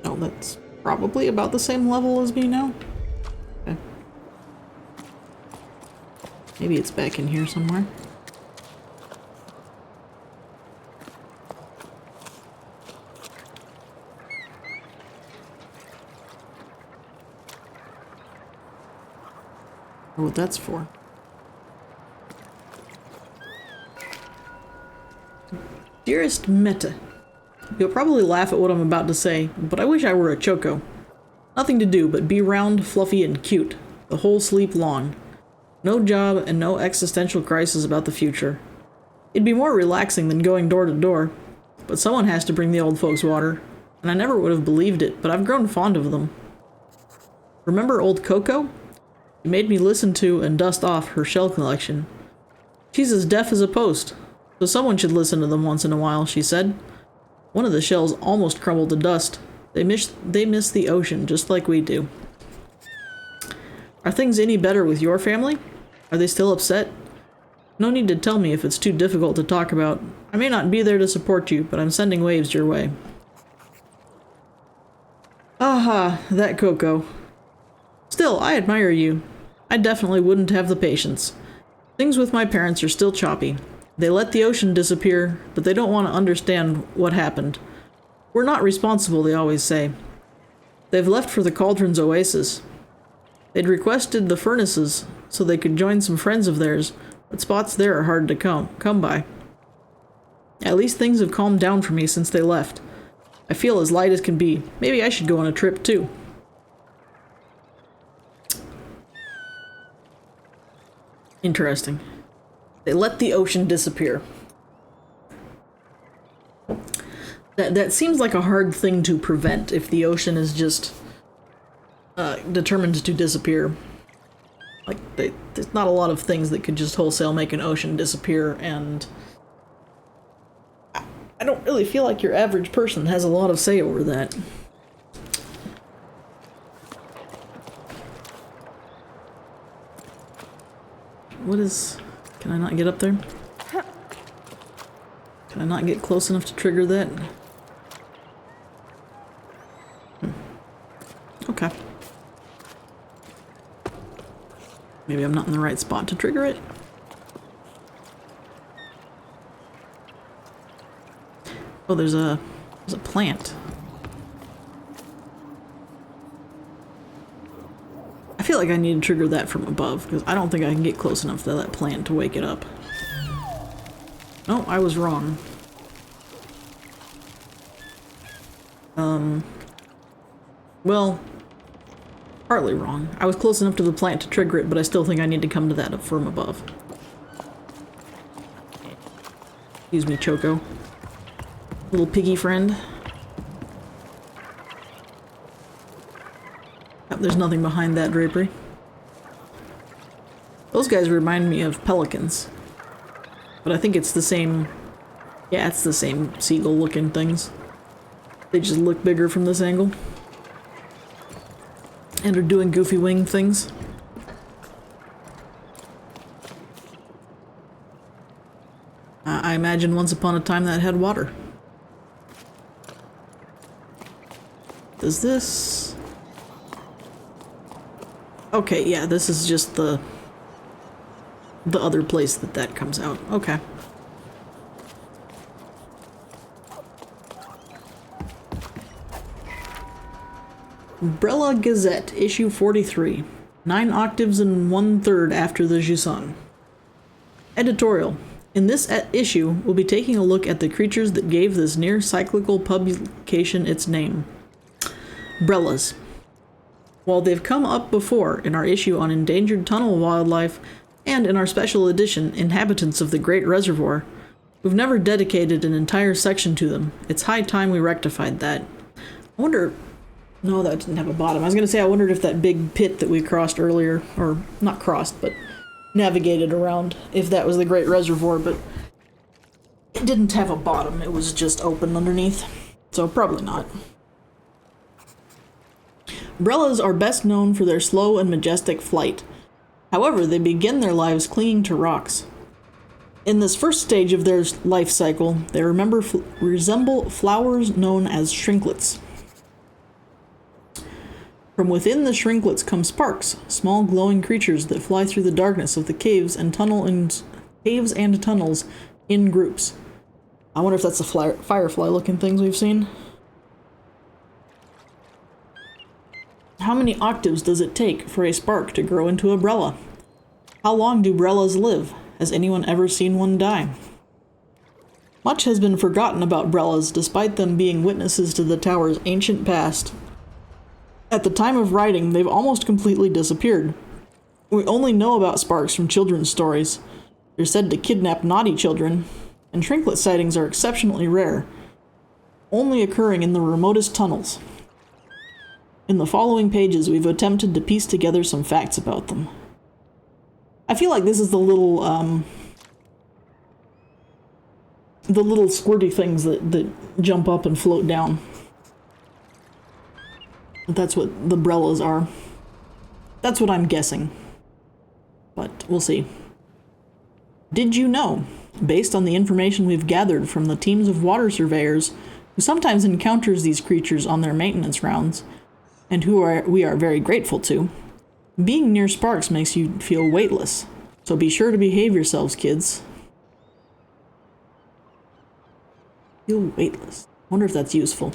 A: Oh, that's probably about the same level as me now. Okay. Maybe it's back in here somewhere. Or what that's for. Dearest Meta, you'll probably laugh at what I'm about to say, but I wish I were a choco. Nothing to do but be round, fluffy, and cute, the whole sleep long. No job and no existential crisis about the future. It'd be more relaxing than going door to door, but someone has to bring the old folks water, and I never would have believed it, but I've grown fond of them. Remember old Coco? She made me listen to and dust off her shell collection. She's as deaf as a post, so someone should listen to them once in a while, she said. One of the shells almost crumbled to dust. They miss the ocean, just like we do. Are things any better with your family? Are they still upset? No need to tell me if it's too difficult to talk about. I may not be there to support you, but I'm sending waves your way. Aha, that Coco. Still, I admire you. I definitely wouldn't have the patience. Things with my parents are still choppy. They let the ocean disappear, but they don't want to understand what happened. We're not responsible, they always say. They've left for the Cauldron's oasis. They'd requested the furnaces so they could join some friends of theirs, but spots there are hard to come by. At least things have calmed down for me since they left. I feel as light as can be. Maybe I should go on a trip too. Interesting. They let the ocean disappear. That seems like a hard thing to prevent if the ocean is just determined to disappear. Like, there's not a lot of things that could just wholesale make an ocean disappear, and I don't really feel like your average person has a lot of say over that. What is... Can I not get up there? Can I not get close enough to trigger that? Okay. Maybe I'm not in the right spot to trigger it. Oh, there's a plant. I feel like I need to trigger that from above, because I don't think I can get close enough to that plant to wake it up. No, I was wrong. Well, partly wrong. I was close enough to the plant to trigger it, but I still think I need to come to that from above. Excuse me, Choco. Little piggy friend. Oh, there's nothing behind that drapery. Those guys remind me of pelicans. But I think it's the same... Yeah, it's the same seagull-looking things. They just look bigger from this angle. And are doing goofy wing things. I imagine once upon a time that had water. Does this... Okay, yeah, this is just the other place that comes out. Okay. Umbrella Gazette, issue 43. 9 octaves and 1/3 after the Jusant. Editorial. In this issue, we'll be taking a look at the creatures that gave this near-cyclical publication its name. Brellas. While they've come up before in our issue on endangered tunnel wildlife and in our special edition, Inhabitants of the Great Reservoir, we've never dedicated an entire section to them. It's high time we rectified that. I wonder... No, that didn't have a bottom. I was going to say, I wondered if that big pit that we crossed earlier, or not crossed, but navigated around, if that was the Great Reservoir, but it didn't have a bottom. It was just open underneath, so probably not. Brellas are best known for their slow and majestic flight. However, they begin their lives clinging to rocks. In this first stage of their life cycle, they resemble flowers known as shrinklets. From within the shrinklets come sparks, small glowing creatures that fly through the darkness of the caves and tunnels in groups. I wonder if that's the firefly-looking things we've seen. How many octaves does it take for a spark to grow into a Brella? How long do Brellas live? Has anyone ever seen one die? Much has been forgotten about Brellas, despite them being witnesses to the tower's ancient past. At the time of writing, they've almost completely disappeared. We only know about sparks from children's stories. They're said to kidnap naughty children, and shrinklet sightings are exceptionally rare, only occurring in the remotest tunnels. In the following pages, we've attempted to piece together some facts about them. I feel like this is the little squirty things that jump up and float down. That's what the Brellas are. That's what I'm guessing. But we'll see. Did you know, based on the information we've gathered from the teams of water surveyors who sometimes encounters these creatures on their maintenance rounds, and we are very grateful to, being near sparks makes you feel weightless. So be sure to behave yourselves, kids. Feel weightless. Wonder if that's useful.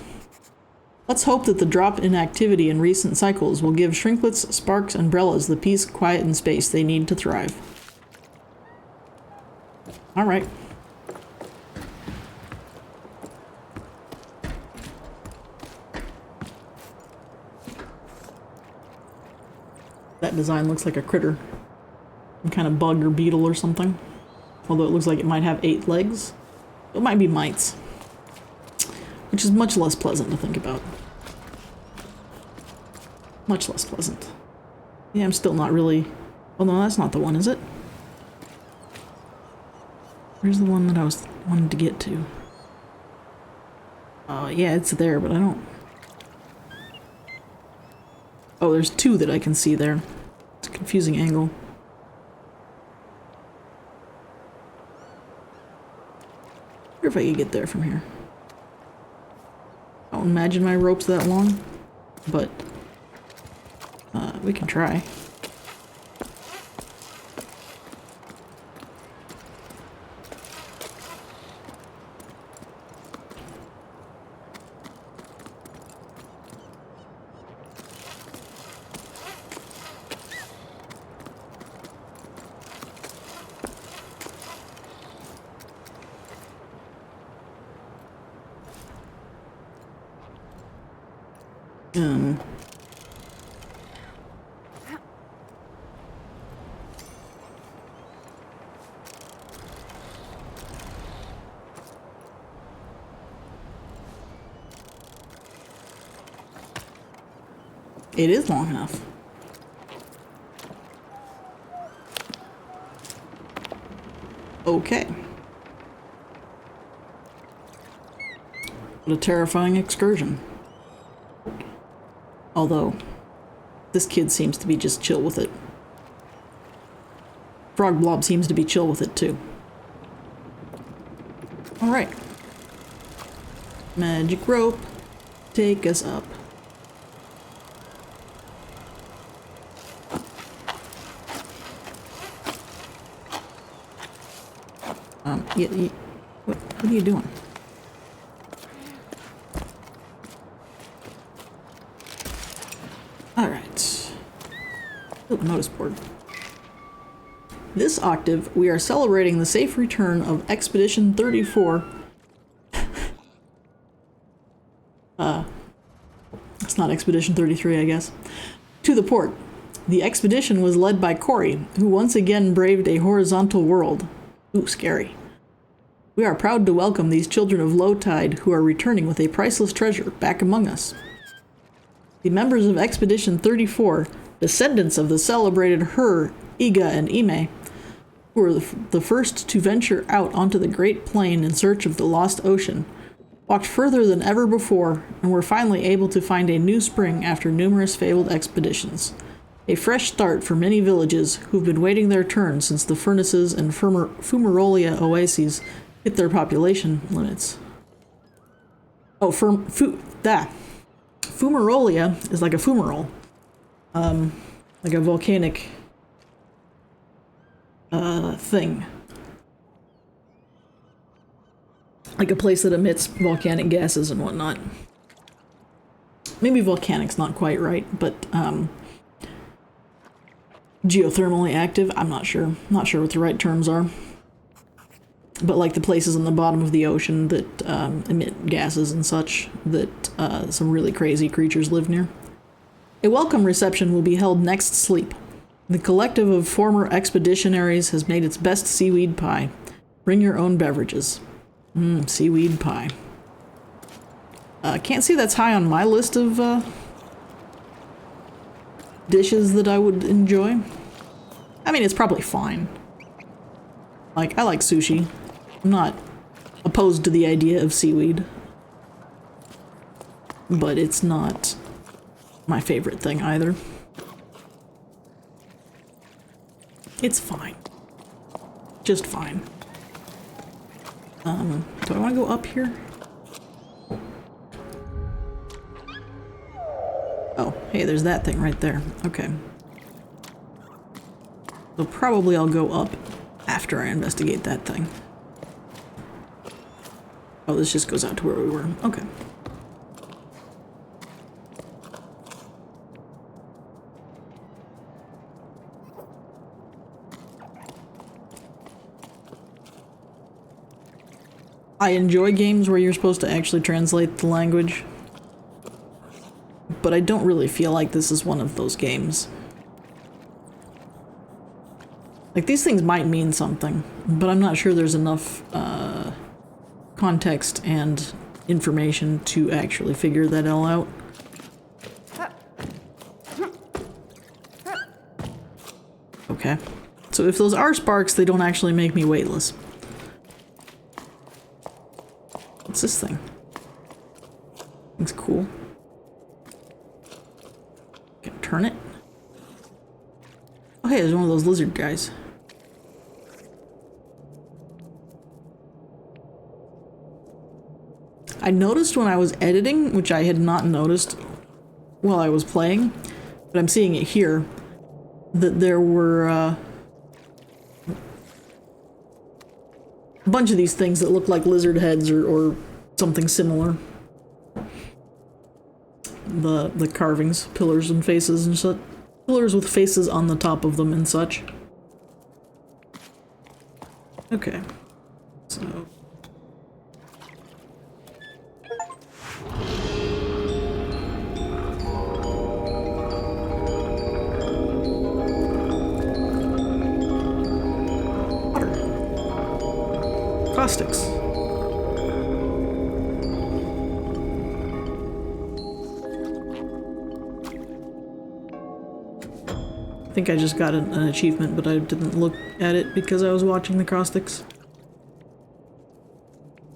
A: Let's hope that the drop in activity in recent cycles will give shrinklets, sparks, and umbrellas the peace, quiet, and space they need to thrive. Alright. That design looks like a critter. Some kind of bug or beetle or something. Although it looks like it might have 8 legs. It might be mites. Which is much less pleasant to think about. Much less pleasant. Yeah, I'm still not really... Oh no, that's not the one, is it? Where's the one that I was wanting to get to? Yeah, it's there, but I don't... Oh, there's 2 that I can see there. It's a confusing angle. I wonder if I could get there from here. I don't imagine my rope's that long, but we can try. It is long enough. Okay. What a terrifying excursion. Although, this kid seems to be just chill with it. Frogblob seems to be chill with it too. Alright. Magic rope. Take us up. What are you doing? Alright. Oh, notice board. This octave, we are celebrating the safe return of Expedition 34. It's not Expedition 33, I guess. To the port. The expedition was led by Corey, who once again braved a horizontal world. Ooh, scary. We are proud to welcome these children of low tide who are returning with a priceless treasure back among us. The members of Expedition 34, descendants of the celebrated Her, Iga, and Ime, who were the first to venture out onto the Great Plain in search of the lost ocean, walked further than ever before and were finally able to find a new spring after numerous failed expeditions. A fresh start for many villages who've been waiting their turn since the furnaces and fumarolia oases hit their population limits. Oh, fumarolia is like a fumarole. Like a volcanic thing. Like a place that emits volcanic gases and whatnot. Maybe volcanic's not quite right, but geothermally active, I'm not sure. Not sure what the right terms are. But like the places on the bottom of the ocean that emit gases and such that some really crazy creatures live near. A welcome reception will be held next sleep. The collective of former expeditionaries has made its best seaweed pie. Bring your own beverages. Seaweed pie. Can't see that's high on my list of dishes that I would enjoy. I mean, it's probably fine. Like, I like sushi. I'm not opposed to the idea of seaweed. But it's not my favorite thing either. It's fine. Just fine. Do I want to go up here? Oh, hey, there's that thing right there. Okay. So probably I'll go up after I investigate that thing. Oh, this just goes out to where we were. Okay. I enjoy games where you're supposed to actually translate the language, but I don't really feel like this is one of those games. Like, these things might mean something, but I'm not sure there's enough context and information to actually figure that all out. Okay. So if those are sparks, they don't actually make me weightless. What's this thing? It's cool. Can I turn it? Oh hey, there's one of those lizard guys. I noticed when I was editing, which I had not noticed while I was playing, but I'm seeing it here, that there were a bunch of these things that look like lizard heads or something similar. The carvings, pillars and faces and such. Pillars with faces on the top of them and such. Okay. So... caustics. I think I just got an achievement, but I didn't look at it because I was watching the caustics.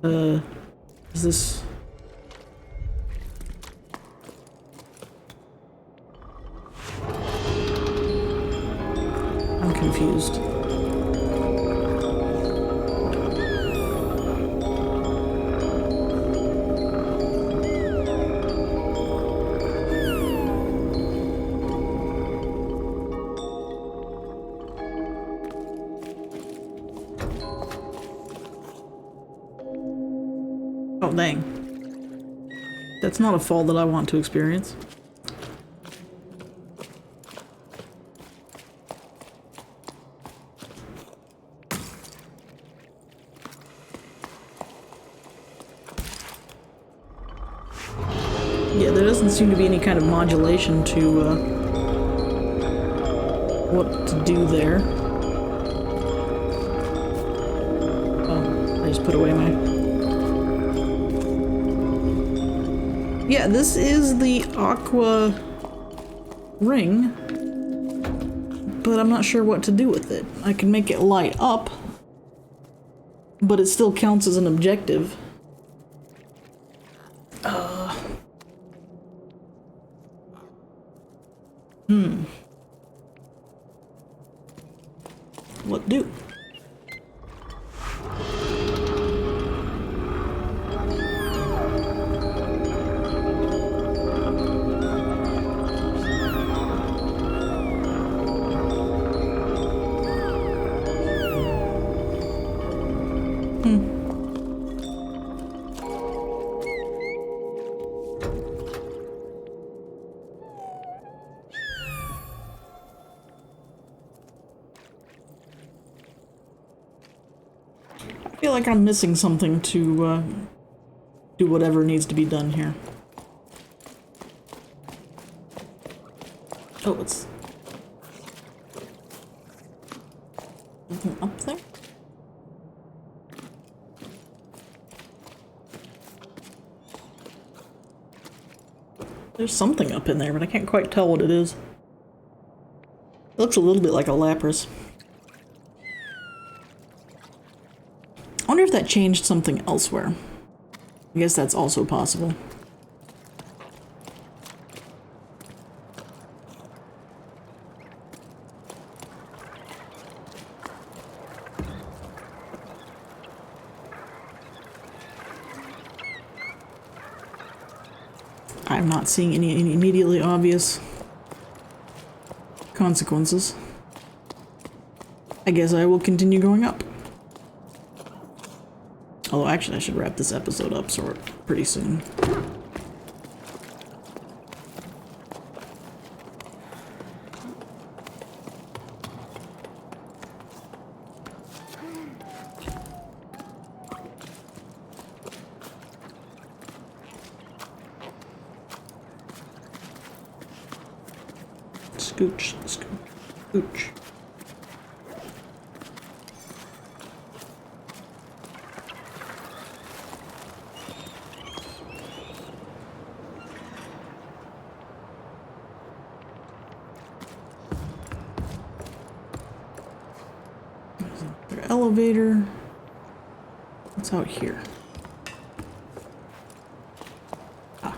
A: Is this... I'm confused. Oh, dang. That's not a fall that I want to experience. Yeah, there doesn't seem to be any kind of modulation to, what to do there. Oh, I just put away my... Yeah, this is the aqua ring, but I'm not sure what to do with it. I can make it light up, but it still counts as an objective. What do? I feel like I'm missing something to do whatever needs to be done here. Oh, it's something up there? There's something up in there, but I can't quite tell what it is. It looks a little bit like a lapras. I wonder if that changed something elsewhere. I guess that's also possible. I'm not seeing any immediately obvious consequences. I guess I will continue going up. Although actually I should wrap this episode up pretty soon. Scooch, scooch, scooch. Their elevator. What's out here? Ah.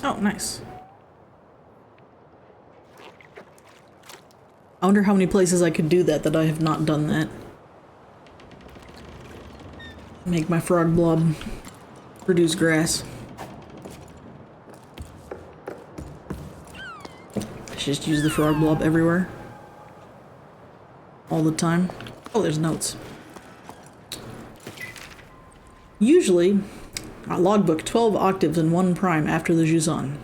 A: Oh, nice. I wonder how many places I could do that I have not done that. Make my Frogblob produce grass. I should just use the Frogblob everywhere. All the time. Oh, there's notes. Usually, logbook 12 octaves and 1 prime after the Jusant.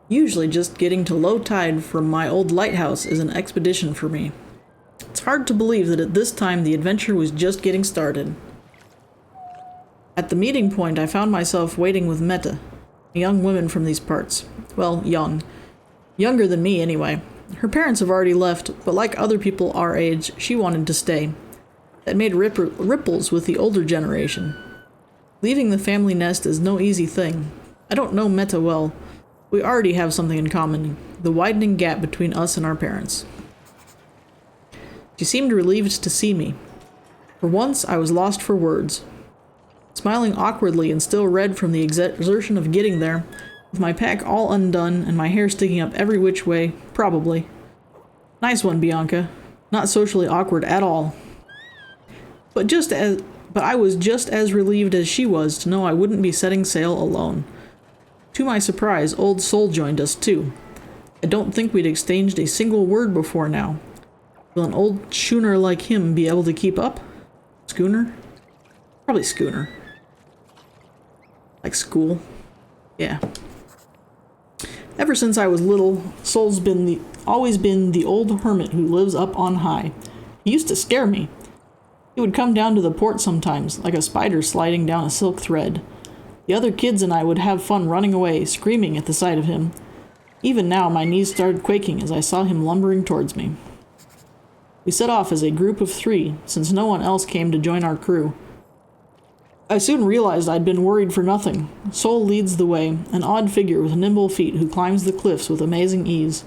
A: Usually just getting to low tide from my old lighthouse is an expedition for me. It's hard to believe that at this time the adventure was just getting started. At the meeting point I found myself waiting with Meta, a young woman from these parts. Well, young. Younger than me anyway. Her parents have already left, but like other people our age, she wanted to stay. That made ripples with the older generation. Leaving the family nest is no easy thing. I don't know Meta well. We already have something in common, the widening gap between us and our parents. She seemed relieved to see me. For once, I was lost for words. Smiling awkwardly and still red from the exertion of getting there, with my pack all undone and my hair sticking up every which way, probably. Nice one, Bianca. Not socially awkward at all. But I was just as relieved as she was to know I wouldn't be setting sail alone. To my surprise, Old Soul joined us too. I don't think we'd exchanged a single word before now. Will an old schooner like him be able to keep up? Schooner? Probably schooner. Like school. Yeah. Ever since I was little, Soul's always been the old hermit who lives up on high. He used to scare me. He would come down to the port sometimes, like a spider sliding down a silk thread. The other kids and I would have fun running away, screaming at the sight of him. Even now, my knees started quaking as I saw him lumbering towards me. We set off as a group of 3, since no one else came to join our crew. I soon realized I'd been worried for nothing. Soul leads the way, an odd figure with nimble feet who climbs the cliffs with amazing ease.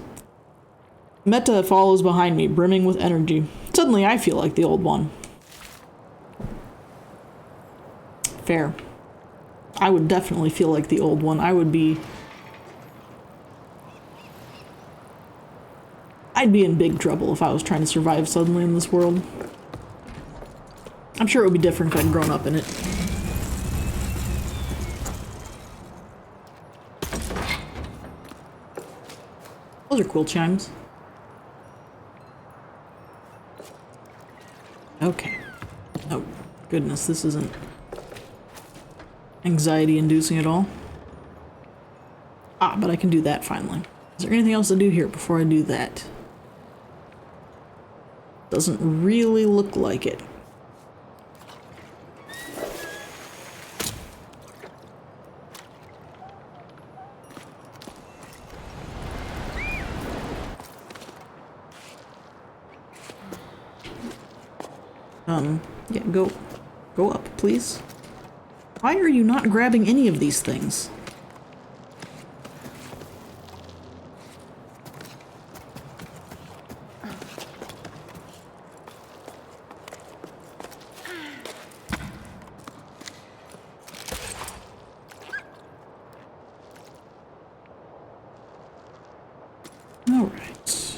A: Meta follows behind me, brimming with energy. Suddenly I feel like the old one. Fair. I would definitely feel like the old one. I'd be in big trouble if I was trying to survive suddenly in this world. I'm sure it would be different if I'd grown up in it. Those are cool chimes. Okay. Oh, goodness, this isn't anxiety-inducing at all. Ah, but I can do that finally. Is there anything else to do here before I do that? Doesn't really look like it. Yeah, go up, please. Why are you not grabbing any of these things? All right.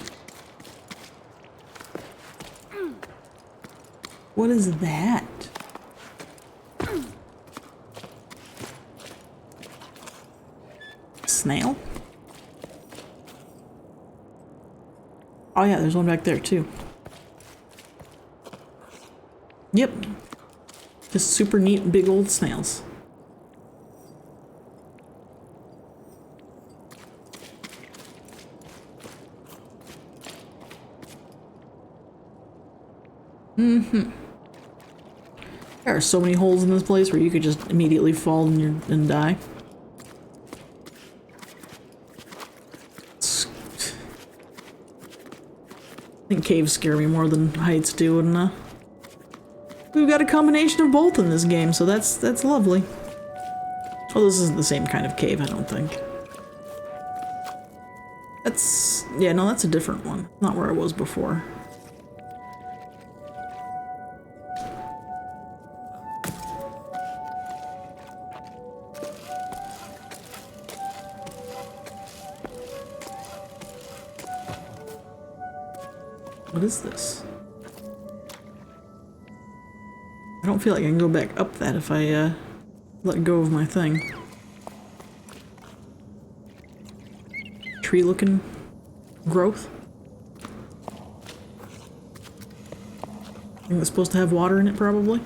A: What is that? Snail? Oh yeah, there's one back there too. Yep. Just super neat big old snails. Mm-hmm. There are so many holes in this place where you could just immediately fall and die. I think caves scare me more than heights do, and we've got a combination of both in this game, so that's lovely. Well, this isn't the same kind of cave, I don't think. Yeah, no, that's a different one. Not where I was before. What is this? I don't feel like I can go back up that if I let go of my thing. Tree-looking growth. I think it's supposed to have water in it, probably.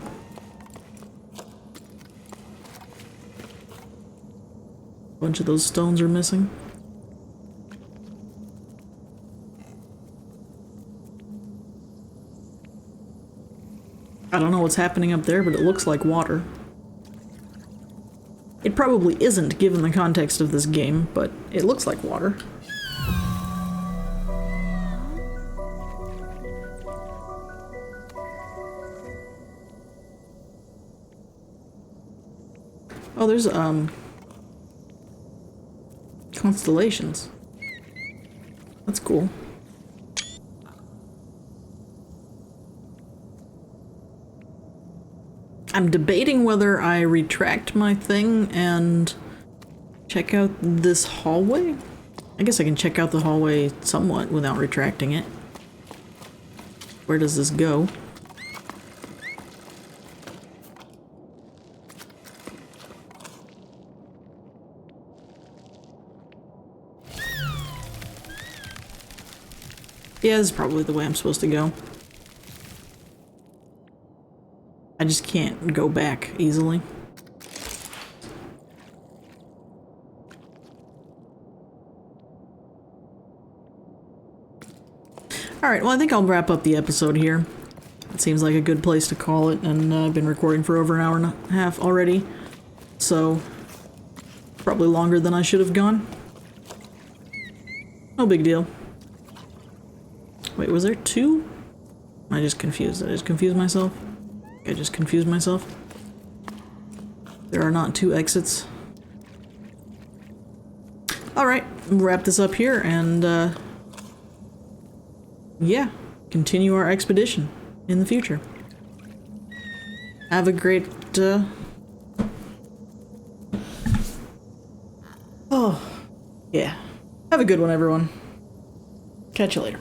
A: A bunch of those stones are missing. I don't know what's happening up there, but it looks like water. It probably isn't, given the context of this game, but it looks like water. Oh, there's, constellations. That's cool. I'm debating whether I retract my thing and check out this hallway. I guess I can check out the hallway somewhat without retracting it. Where does this go? Yeah, this is probably the way I'm supposed to go. I just can't go back easily. Alright, well I think I'll wrap up the episode here. It seems like a good place to call it, and I've been recording for over an hour and a half already. So, probably longer than I should have gone. No big deal. Wait, was there two? Am I just confused? Did I just confuse myself? I just confused myself. There are not two exits. Alright, we'll wrap this up here and, yeah, continue our expedition in the future. Have a great, oh, yeah. Have a good one, everyone. Catch you later.